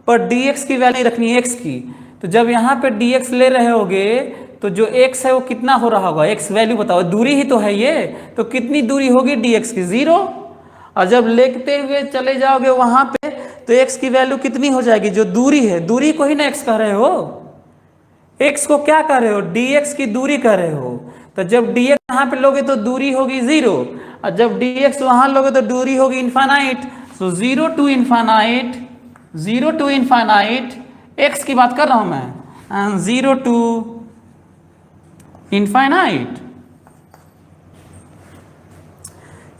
पर dx की वैल्यू रखनी है x की। तो जब यहाँ पे dx ले रहे होगे तो जो x है वो कितना हो रहा होगा, x वैल्यू बताओ, दूरी ही तो है ये, तो कितनी दूरी होगी dx की, 0। और जब लेते हुए चले जाओगे वहां पे तो x की वैल्यू कितनी हो जाएगी, जो दूरी है, दूरी को ही ना x कह रहे हो, x को क्या कह रहे हो, dx की दूरी कह रहे हो। तो जब dx यहाँ पे लोगे तो दूरी होगी 0, और जब dx वहां लोगे तो दूरी होगी infinite. So 0 to infinite, 0 to infinite, x की बात कर रहा हूं मैं, 0 to इनफाइनाइट,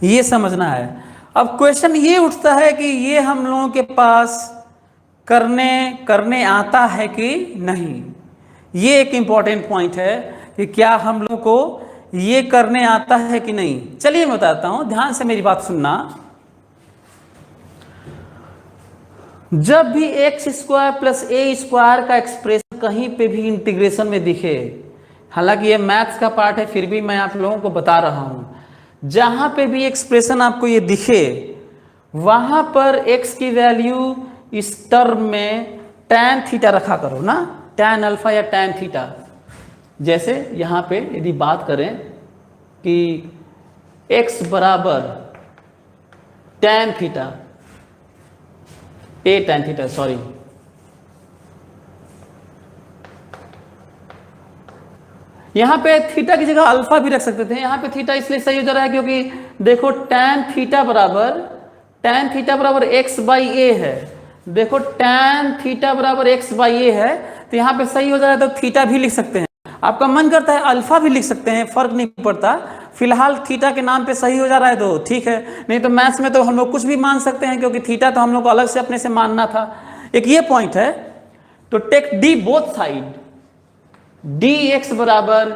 ये समझना है। अब क्वेश्चन ये उठता है कि ये हम लोगों के पास करने आता है कि नहीं। ये एक इंपॉर्टेंट पॉइंट है कि क्या हम लोगों को ये करने आता है कि नहीं। चलिए मैं बताता हूं, ध्यान से मेरी बात सुनना। जब भी x square plus A square का एक्सप्रेशन कहीं पे भी इंटीग्रेशन में दिखे, हालांकि ये मैथ्स का पार्ट है फिर भी मैं आप लोगों को बता रहा हूं, जहां पे भी एक्सप्रेशन आपको ये दिखे वहां पर x की वैल्यू इस टर्म में tan थीटा रखा करो ना, tan अल्फा या tan थीटा। जैसे यहां पे यदि बात करें कि x बराबर tan theta, a tan theta, sorry, यहाँ पे थीटा की जगह अल्फा भी रख सकते थे। यहाँ पे थीटा इसलिए सही हो जा रहा है क्योंकि देखो tan थीटा बराबर x बाई ए है। देखो tan थीटा बराबर x बाई ए है, तो यहाँ पे सही हो जा रहा है, तो थीटा भी लिख सकते हैं। आपका मन करता है अल्फा भी लिख सकते हैं, फर्क नहीं पड़ता। फिलहाल थीटा के नाम पे सही हो जा रहा है तो ठीक है, नहीं तो मैथ्स में तो हम लोग कुछ भी मान सकते हैं क्योंकि थीटा तो हम लोग को अलग से अपने से मानना था। एक ये पॉइंट है। तो take D both side, dx बराबर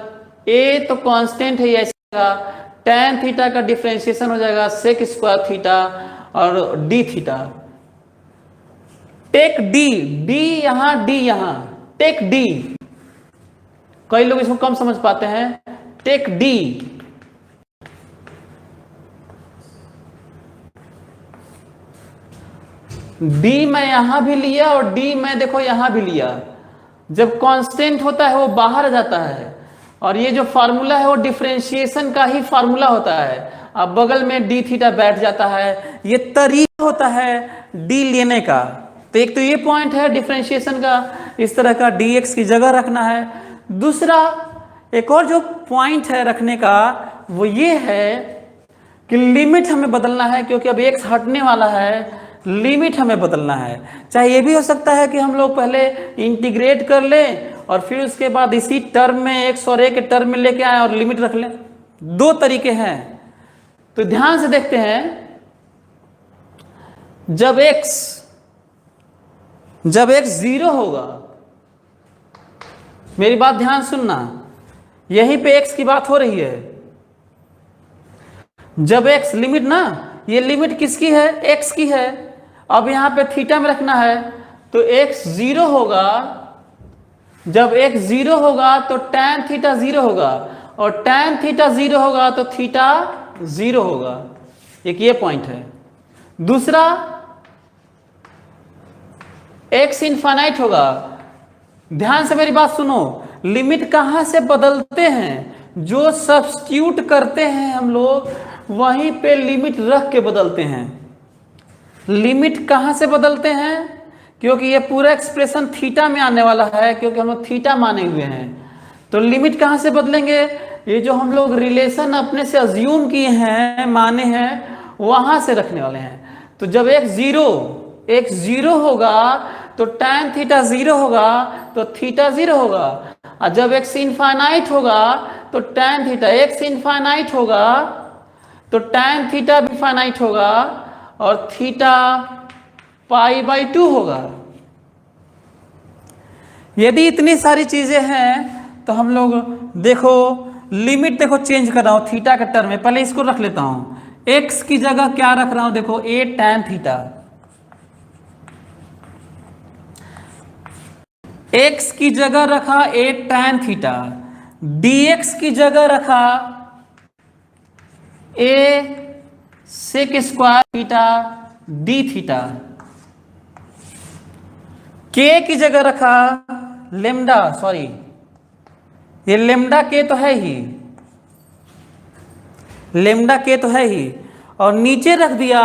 a तो कांस्टेंट है, ऐसा tan थीटा का डिफरेंशिएशन हो जाएगा sec स्क्वायर थीटा और d थीटा। टेक d यहां d यहां, टेक d, कई लोग इसको कम समझ पाते हैं। टेक d, मैं यहां भी लिया और d मैं देखो यहां भी लिया। जब कांस्टेंट होता है वो बाहर आ जाता है, और ये जो फार्मूला है वो डिफरेंशिएशन का ही फार्मूला होता है। अब बगल में डी थीटा बैठ जाता है, ये तरीका होता है डी लेने का। तो एक तो ये पॉइंट है डिफरेंशिएशन का, इस तरह का dx की जगह रखना है। दूसरा एक और जो पॉइंट है रखने का वो ये है कि लिमिट हमें बदलना है, क्योंकि अब x हटने वाला है, लिमिट हमें बदलना है। चाहे ये भी हो सकता है कि हम लोग पहले इंटीग्रेट कर लें और फिर उसके बाद इसी टर्म में x और a के टर्म में लेके आए और लिमिट रख लें। दो तरीके हैं, तो ध्यान से देखते हैं। जब x 0 होगा, मेरी बात ध्यान सुनना, यहीं पे x की बात हो रही है। जब x लिमिट ना, ये लिमिट किसकी है, x की है। अब यहां पे थीटा में रखना है, तो x 0 होगा। जब x 0 होगा तो tan थीटा 0 होगा, और tan थीटा 0 होगा तो थीटा 0 होगा। एक ये पॉइंट है। दूसरा, x इनफाइनाइट होगा। ध्यान से मेरी बात सुनो, लिमिट कहां से बदलते हैं, जो सब्स्टिट्यूट करते हैं हम लोग वहीं पे लिमिट रख के बदलते हैं। लिमिट कहां से बदलते हैं, क्योंकि ये पूरा एक्सप्रेशन थीटा में आने वाला है, क्योंकि हम लोग थीटा माने हुए हैं। तो लिमिट कहां से बदलेंगे, ये जो हम लोग रिलेशन अपने से अज्यूम किए हैं, माने हैं, वहां से रखने वाले हैं। तो जब x 0 होगा तो tan थीटा 0 होगा, तो थीटा 0 होगा। और जब x इनफाइनाइट होगा तो tan थीटा, x इनफाइनाइट होगा तो tan थीटा भी फाइनाइट होगा, और थीटा π/2 होगा। यदि इतनी सारी चीजें हैं तो हम लोग देखो लिमिट देखो चेंज कर रहा हूं थीटा के टर्म में। पहले इसको रख लेता हूं, x की जगह क्या रख रहा हूं, देखो a tan थीटा, x की जगह रखा a tan थीटा, dx की जगह रखा a sec square theta d theta. के की जगह रखा लेमडा, सॉरी ये लेमडा के तो है ही, लेमडा के तो है ही, और नीचे रख दिया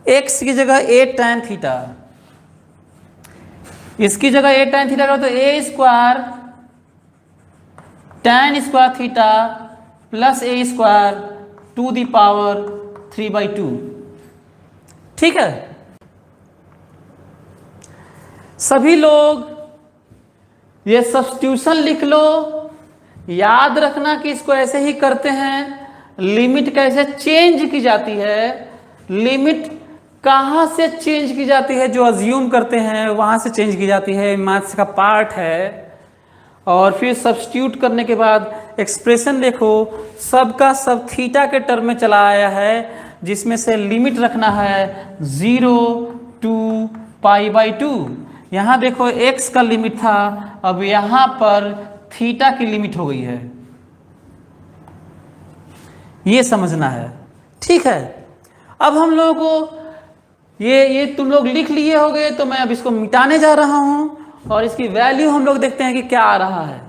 एक्स की जगह ए tan थीटा, इसकी जगह ए tan थीटा का तो A square tan square theta plus A square to the power 3/2। ठीक है, सभी लोग ये सब्स्टिट्यूशन लिख लो, याद रखना कि इसको ऐसे ही करते हैं। लिमिट कैसे चेंज की जाती है, लिमिट कहाँ से चेंज की जाती है, जो अज्यूम करते हैं वहाँ से चेंज की जाती है, मैथ्स का पार्ट है। और फिर सब्स्टिट्यूट करने के बाद एक्सप्रेशन देखो, सबका सब थीटा के टर्म में चला आया है, जिसमें से लिमिट रखना है 0 to π/2। यहाँ देखो x का लिमिट था, अब यहाँ पर थीटा की लिमिट हो गई है, ये समझना है। ठीक है, अब हम लोगों को ये तुम लोग लिख लिए होगे, तो मैं अब इसको मिटाने जा रहा हूं और इसकी वैल्यू हम लोग देखते हैं कि क्या आ रहा है।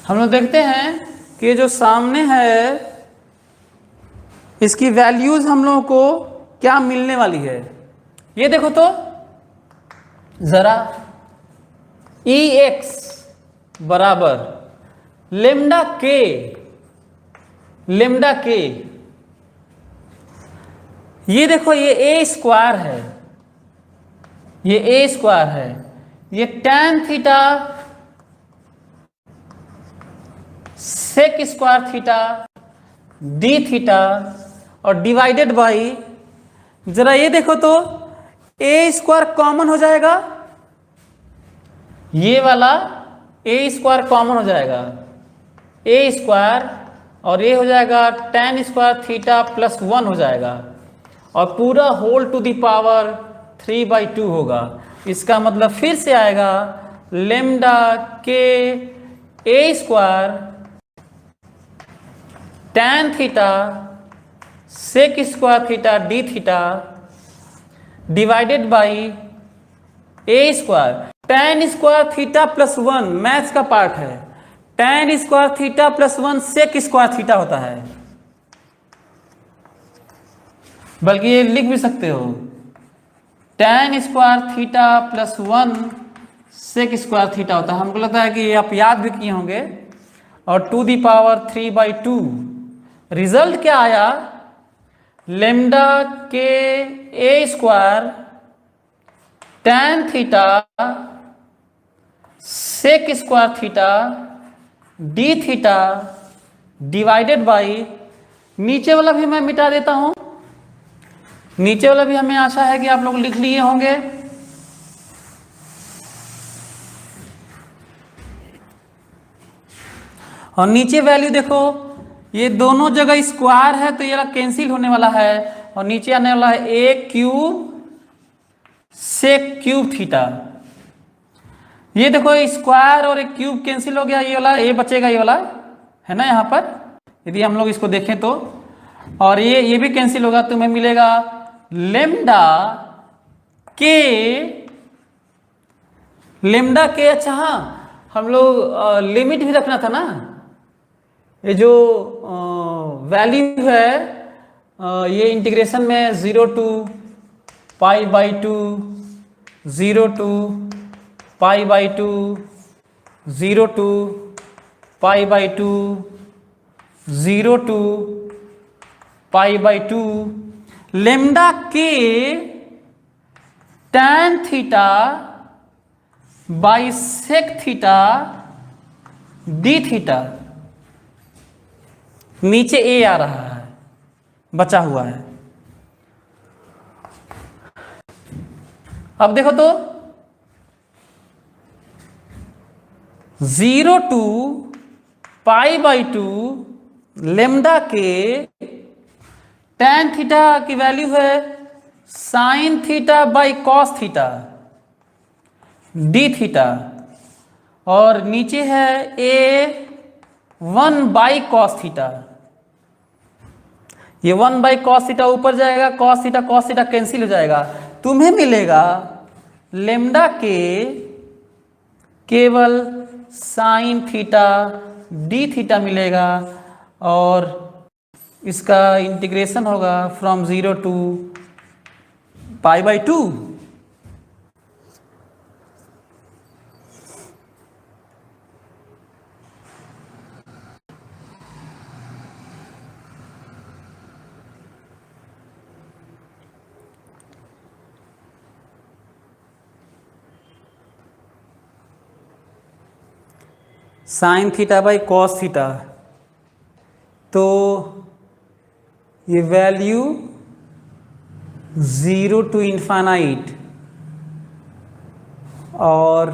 हम लोग देखते हैं कि जो सामने है इसकी वैल्यूज हम लोगों को क्या मिलने वाली है। ये देखो तो जरा, ई एक्स बराबर लेमडा के, लेमडा के, ये देखो ये ए स्क्वायर है, ये ए स्क्वायर है, ये tan theta sec square theta D theta और डिवाइडेड बाई, जरा ये देखो तो ए स्क्वायर कॉमन हो जाएगा, ये वाला ए स्क्वायर कॉमन हो जाएगा, ए स्क्वायर और ये हो जाएगा tan स्क्वायर थीटा प्लस 1 हो जाएगा, और पूरा होल टू द पावर 3/2 होगा। इसका मतलब फिर से आएगा लेमडा के A square tan theta sec square theta D theta divided by A square, tan square theta plus 1 maths का पार्ट है, tan square theta plus 1 sec square theta होता है, बल्कि ये लिख भी सकते हो tan square theta plus 1 sec square theta होता है। हमको लगता है कि आप याद भी किए होंगे। और टू दी पावर 3/2, रिजल्ट क्या आया, लेमडा के A square tan theta sec square theta D theta divided by, नीचे वाला भी मैं मिटा देता हूं, नीचे वाला भी हमें आशा है कि आप लोग लिख लिए होंगे। और नीचे वैल्यू देखो, ये दोनों जगह स्क्वायर है तो ये वाला कैंसिल होने वाला है, और नीचे आने वाला है ए क्यूब सेक क्यूब थीटा। ये देखो स्क्वायर और एक क्यूब कैंसिल हो गया, ये वाला ए बचेगा, ये वाला है ना यहाँ पर, यदि हम लोग इसको देखें तो, और ये भी कैंसिल होगा, तो हमें मिलेगा लेमडा के, लेमडा के। अच्छा हाँ, हम लोग लिमिट भी रखना था ना, ये जो वैल्यू है ये इंटीग्रेशन में 0 to π/2, 0 to π/2, 0 to π/2, 0 to π/2, lambda के tan theta by sec theta D theta, नीचे ए आ रहा है, बचा हुआ है। अब देखो तो 0 टू पाई बाई 2 लेमडा के tan थीटा की वैल्यू है sign theta by cos theta D theta, और नीचे है A1 बाई कॉस थीटा। ये 1 बाई कॉस थीटा ऊपर जाएगा, कॉस थीटा कैंसिल हो जाएगा, तुम्हें मिलेगा लेमडा के केवल साइन थीटा डी थीटा मिलेगा, और इसका इंटीग्रेशन होगा from 0 to pi by 2। Sine theta by cos theta, तो ये वैल्यू 0 टू इन्फानाइट और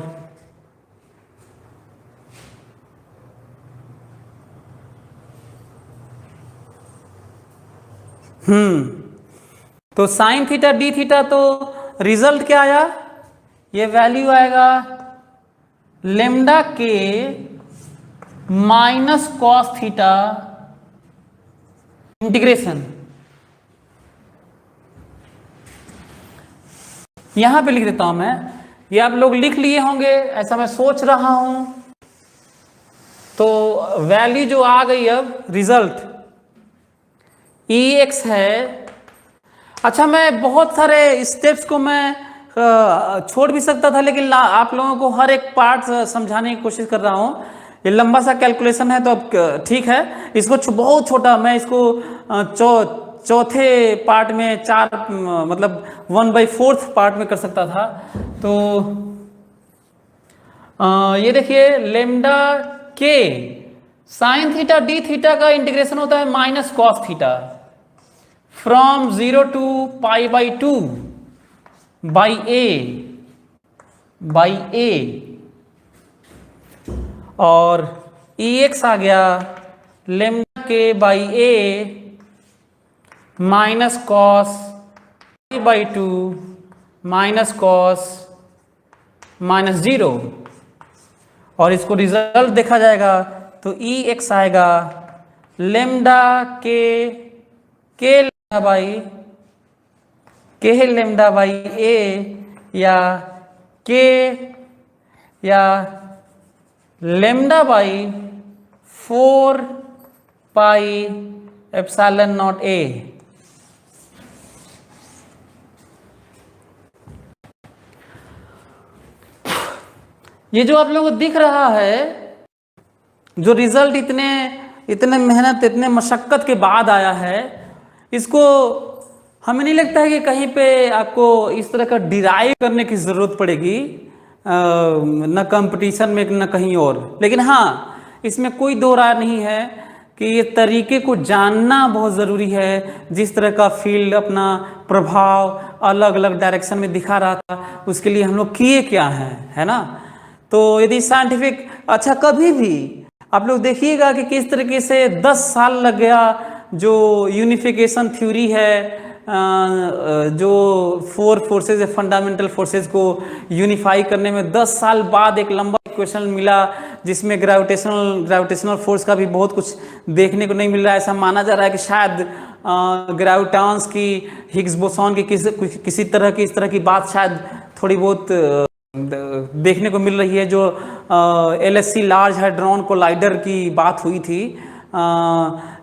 तो साइन थीटा डी थीटा, तो रिजल्ट क्या आया, ये वैल्यू आएगा लेमडा के माइनस कॉस थीटा इंटीग्रेशन। यहां पे लिख देता हूं मैं, ये आप लोग लिख लिए होंगे ऐसा मैं सोच रहा हूं। तो वैल्यू जो आ गई अब रिजल्ट EX है। अच्छा, मैं बहुत सारे स्टेप्स को मैं छोड़ भी सकता था, लेकिन आप लोगों को हर एक पार्ट समझाने की कोशिश कर रहा हूं। ये लंबा सा कैलकुलेशन है तो अब ठीक है, इसको बहुत छोटा मैं इसको चौथे पार्ट में मतलब 1/4 पार्ट में कर सकता था। तो ये देखिए लेमडा के साइन थीटा डी थीटा का इंटीग्रेशन होता है minus cos theta from 0 to pi by 2 by A, और EX आ गया लेमडा के by A minus cos by 2 minus cos minus 0, और इसको रिजल्ट देखा जाएगा तो EX आएगा लेमडा के लेमडा बाई ए या lambda by 4 pi epsilon not a. ये जो आप लोगों को दिख रहा है, जो रिजल्ट इतने मेहनत इतने मशक्कत के बाद आया है, इसको हमें नहीं लगता है कि कहीं पे आपको इस तरह का डिराइव करने की ज़रूरत पड़ेगी, न कंपटीशन में न कहीं और। लेकिन हाँ, इसमें कोई दो राय नहीं है कि ये तरीके को जानना बहुत ज़रूरी है। जिस तरह का फील्ड अपना प्रभाव अलग अलग डायरेक्शन में दिखा रहा था, उसके लिए हम लोग किए क्या हैं, है ना। तो यदि साइंटिफिक, अच्छा कभी भी आप लोग देखिएगा कि किस तरीके से 10 साल लग गया, जो यूनिफिकेशन थ्योरी है, जो 4 फोर्सेज है फंडामेंटल फोर्सेज को यूनिफाई करने में 10 साल बाद एक लंबा इक्वेशन मिला, जिसमें ग्रेविटेशनल फोर्स का भी बहुत कुछ देखने को नहीं मिल रहा है। ऐसा माना जा रहा है कि शायद ग्रेविटांस की, हिग्स बोसॉन की किसी तरह की इस तरह की बात शायद थोड़ी बहुत देखने को मिल रही है। जो LHC लार्ज हाइड्रोन कोलाइडर की बात हुई थी,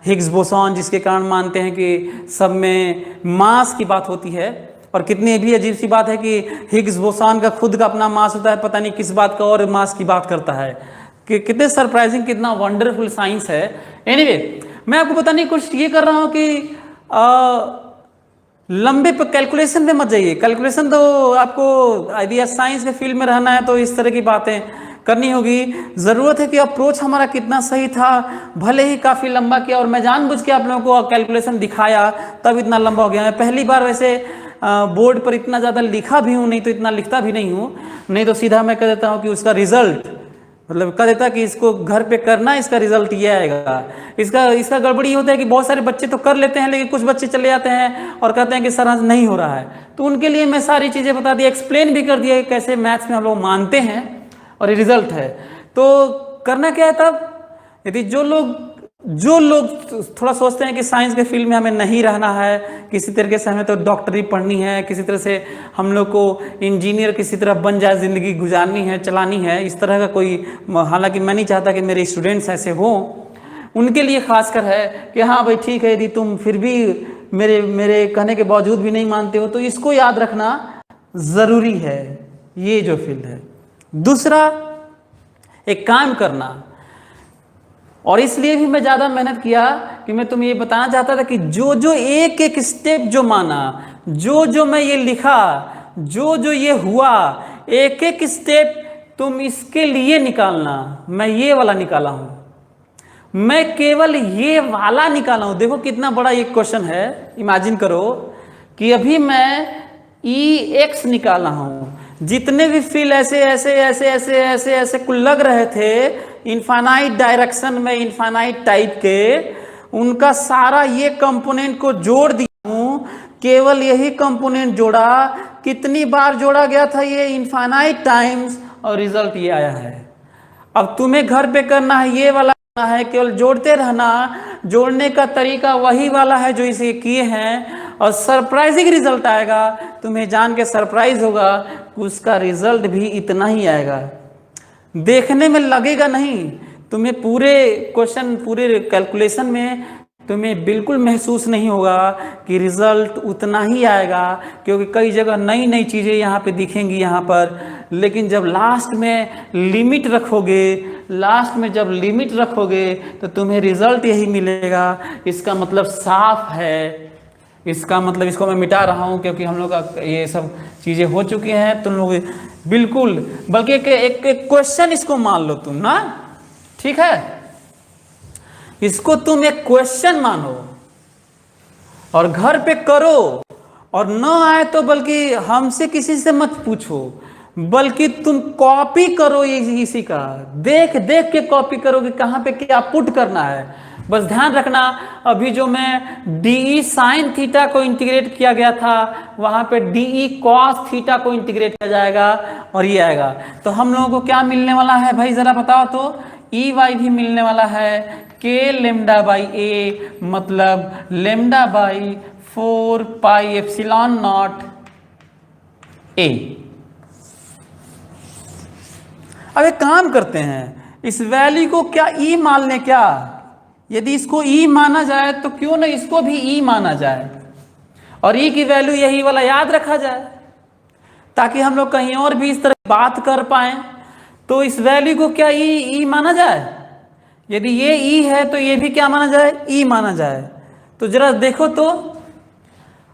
हिग्स बोसॉन, जिसके कारण मानते हैं कि सब में मास की बात होती है। और कितनी भी अजीब सी बात है कि हिग्स बोसॉन का खुद का अपना मास होता है, पता नहीं किस बात का और मास की बात करता है। कि कितने सरप्राइजिंग, कितना वंडरफुल साइंस है। एनीवे, मैं आपको बताने की कोशिश ये कर रहा हूँ कि लंबे पे कैलकुलेशन पे मत जाइए। कैलकुलेशन तो आपको यदि साइंस के फील्ड में रहना है तो इस तरह की बातें करनी होगी। ज़रूरत है कि अप्रोच हमारा कितना सही था, भले ही काफ़ी लंबा किया, और मैं जानबूझ के आप लोगों को कैलकुलेशन दिखाया तब इतना लंबा हो गया। मैं पहली बार वैसे बोर्ड पर इतना ज़्यादा लिखा भी हूँ, नहीं तो इतना लिखता भी नहीं हूँ। नहीं तो सीधा मैं कह देता हूँ कि उसका रिजल्ट मतलब कह देता कि इसको घर पे करना, इसका रिजल्ट ये आएगा। इसका गड़बड़ी होता है कि बहुत सारे बच्चे तो कर लेते हैं, लेकिन कुछ बच्चे चले जाते हैं और कहते हैं कि सर नहीं हो रहा है। तो उनके लिए मैं सारी चीज़ें बता दी, एक्सप्लेन भी कर दिया कि कैसे मैथ्स में हम लोग मानते हैं और ये रिजल्ट है। तो करना क्या है तब, यदि जो लोग थोड़ा सोचते हैं कि साइंस के फील्ड में हमें नहीं रहना है, किसी तरीके से हमें तो डॉक्टरी पढ़नी है, किसी तरह से हम लोग को इंजीनियर किसी तरह बन जाए, ज़िंदगी गुजारनी है, चलानी है, इस तरह का कोई, हालांकि मैं नहीं चाहता कि मेरे स्टूडेंट्स ऐसे हों, उनके लिए खासकर है कि हाँ भाई ठीक है, यदि तुम फिर भी मेरे कहने के बावजूद भी नहीं मानते हो तो इसको याद रखना ज़रूरी है, ये जो फील्ड है। दूसरा, एक काम करना, और इसलिए भी मैं ज़्यादा मेहनत किया कि मैं तुम्हें ये बताना चाहता था कि जो जो एक एक स्टेप जो माना, जो मैं ये लिखा, जो ये हुआ, एक एक स्टेप तुम इसके लिए निकालना। मैं ये वाला निकाला हूँ, मैं केवल ये वाला निकाला हूँ। देखो कितना बड़ा ये क्वेश्चन है। इमेजिन करो कि अभी मैं EX निकाला हूँ, जितने भी फील्ड ऐसे ऐसे ऐसे ऐसे ऐसे ऐसे कुल लग रहे थे इनफाइनाइट डायरेक्शन में, इनफाइनाइट टाइप के, उनका सारा ये कंपोनेंट को जोड़ दिया हूँ। केवल यही कंपोनेंट जोड़ा, कितनी बार जोड़ा गया था ये, इनफाइनाइट टाइम्स, और रिजल्ट ये आया है। अब तुम्हें घर पे करना है ये वाला है, केवल जोड़ते रहना। जोड़ने का तरीका वही वाला है जो इसे किए हैं, और सरप्राइजिंग रिजल्ट आएगा। तुम्हें जान के सरप्राइज होगा कि उसका रिजल्ट भी इतना ही आएगा। देखने में लगेगा नहीं, तुम्हें पूरे क्वेश्चन, पूरे कैलकुलेशन में तुम्हें बिल्कुल महसूस नहीं होगा कि रिजल्ट उतना ही आएगा, क्योंकि कई जगह नई नई चीज़ें यहाँ पे दिखेंगी यहाँ पर। लेकिन जब लास्ट में लिमिट रखोगे, लास्ट में जब लिमिट रखोगे तो तुम्हें रिजल्ट यही मिलेगा। इसका मतलब साफ है, इसका मतलब, इसको मैं मिटा रहा हूँ क्योंकि हम लोग का ये सब चीज़ें हो चुकी हैं। तुम लोग बिल्कुल, बल्कि एक क्वेश्चन इसको मान लो तुम ना, ठीक है, इसको तुम एक क्वेश्चन मानो और घर पे करो, और न आए तो बल्कि हमसे किसी से मत पूछो, बल्कि तुम कॉपी करो इसी का, देख देख के कॉपी करो कि कहाँ पे क्या पुट करना है। बस ध्यान रखना, अभी जो मैं DE साइन थीटा को इंटीग्रेट किया गया था, वहां पे DE कॉस थीटा को इंटीग्रेट किया जाएगा और ये आएगा। तो हम लोगों को क्या मिलने वाला है भाई, जरा बताओ तो। EY भी मिलने वाला है K लेमडा बाई A, मतलब lambda by 4 pi epsilon naught A। अब एक काम करते हैं, इस वैल्यू को क्या E मान लें क्या? यदि इसको E माना जाए तो क्यों ना इसको भी E माना जाए, और E की वैल्यू यही वाला याद रखा जाए, ताकि हम लोग कहीं और भी इस तरह बात कर पाए। तो इस वैल्यू को क्या E माना जाए? यदि ये E है तो ये भी क्या माना जाए, E माना जाए। तो जरा देखो तो,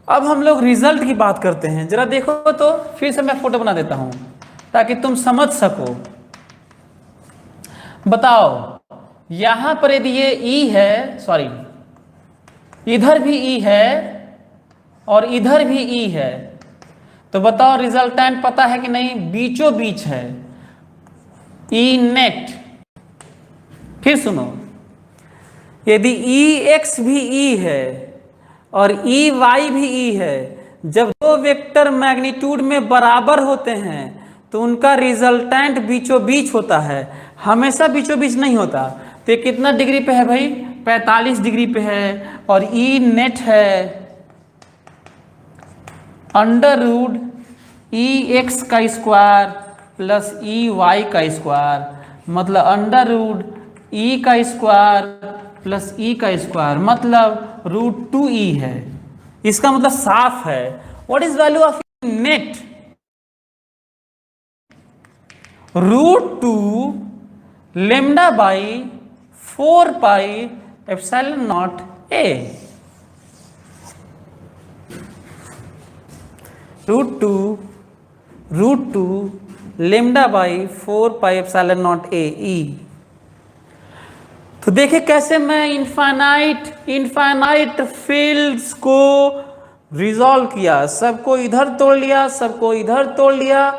अब हम लोग रिजल्ट की बात करते हैं। जरा देखो तो, फिर से मैं फोटो बना देता हूं ताकि तुम समझ सको। बताओ, यहां पर यदि ये E है, सॉरी, इधर भी E है और इधर भी E है, तो बताओ रिजल्टेंट पता है कि नहीं? बीचों बीच है, E नेट। फिर सुनो, यदि EX भी E है और EY भी E है, जब दो वेक्टर मैग्नीट्यूड में बराबर होते हैं तो उनका रिजल्टेंट बीचों बीच होता है, हमेशा बीचों बीच नहीं होता। तो ये कितना डिग्री पे है भाई? 45 डिग्री पे है। और E नेट है अंडर रूट EX का स्क्वायर प्लस EY का स्क्वायर, मतलब अंडर रूट E का स्क्वायर प्लस E का स्क्वायर, मतलब रूट 2E है। इसका मतलब साफ है। What is value of net? Root 2 lambda by 4 pi epsilon naught A। Root two lambda by 4 pi epsilon naught A E। तो देखे कैसे मैं इनफाइनाइट फील्ड्स को रिजॉल्व किया, सबको इधर तोड़ लिया, सबको इधर तोड़ लिया,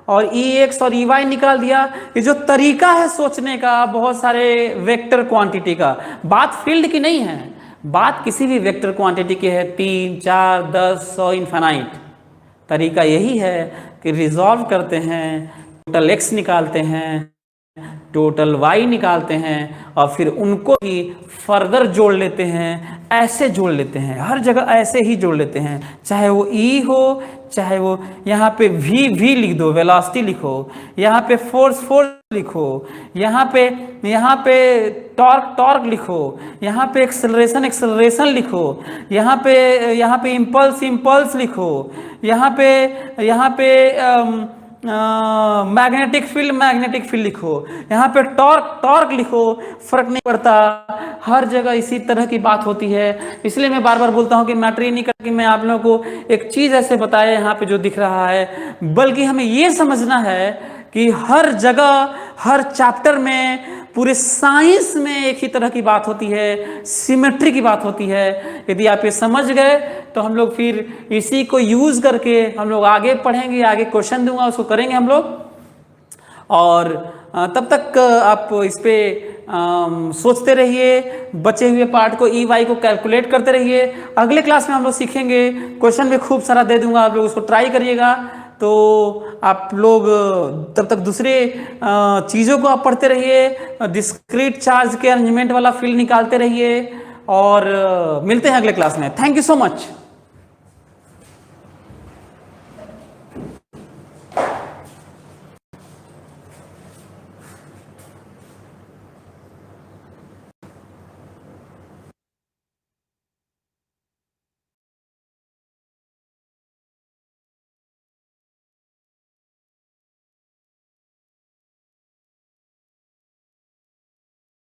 और ई एक्स और ई वाई निकाल दिया। ये जो तरीका है सोचने का बहुत सारे वेक्टर क्वांटिटी का, बात फील्ड की नहीं है, बात किसी भी वेक्टर क्वांटिटी की है, 3, 4, 10, 100 इन्फानाइट। तरीका यही है कि रिजॉल्व करते हैं, टोटल एक्स निकालते हैं, टोटल y निकालते हैं और फिर उनको ही फर्दर जोड़ लेते हैं, ऐसे जोड़ लेते हैं, हर जगह ऐसे ही जोड़ लेते हैं, चाहे वो e हो, चाहे वो यहाँ पे v लिख दो, वेलोसिटी लिखो, यहाँ पे फोर्स लिखो, यहाँ पे टॉर्क लिखो, यहाँ पे एक्सेलरेशन लिखो, यहाँ पे इम्पल्स लिखो, यहाँ पे मैग्नेटिक फील्ड लिखो, यहाँ पे टॉर्क लिखो, फर्क नहीं पड़ता, हर जगह इसी तरह की बात होती है। इसलिए मैं बार बार बोलता हूँ कि मैटर ही नहीं करता कि मैं आप लोगों को एक चीज ऐसे बताया यहाँ पे जो दिख रहा है, बल्कि हमें ये समझना है कि हर जगह, हर चैप्टर में, पूरे साइंस में एक ही तरह की बात होती है, सिमेट्री की बात होती है। यदि आप ये समझ गए तो हम लोग फिर इसी को यूज करके हम लोग आगे पढ़ेंगे, आगे क्वेश्चन दूंगा उसको करेंगे हम लोग। और तब तक आप इस पे सोचते रहिए, बचे हुए पार्ट को ई वाई को कैलकुलेट करते रहिए। अगले क्लास में हम लोग सीखेंगे, क्वेश्चन भी खूब सारा दे दूंगा, आप लोग उसको ट्राई करिएगा। तो आप लोग तब तक दूसरे चीज़ों को आप पढ़ते रहिए, डिस्क्रीट चार्ज के अरेंजमेंट वाला फील्ड निकालते रहिए, और मिलते हैं अगले क्लास में। Thank you so much.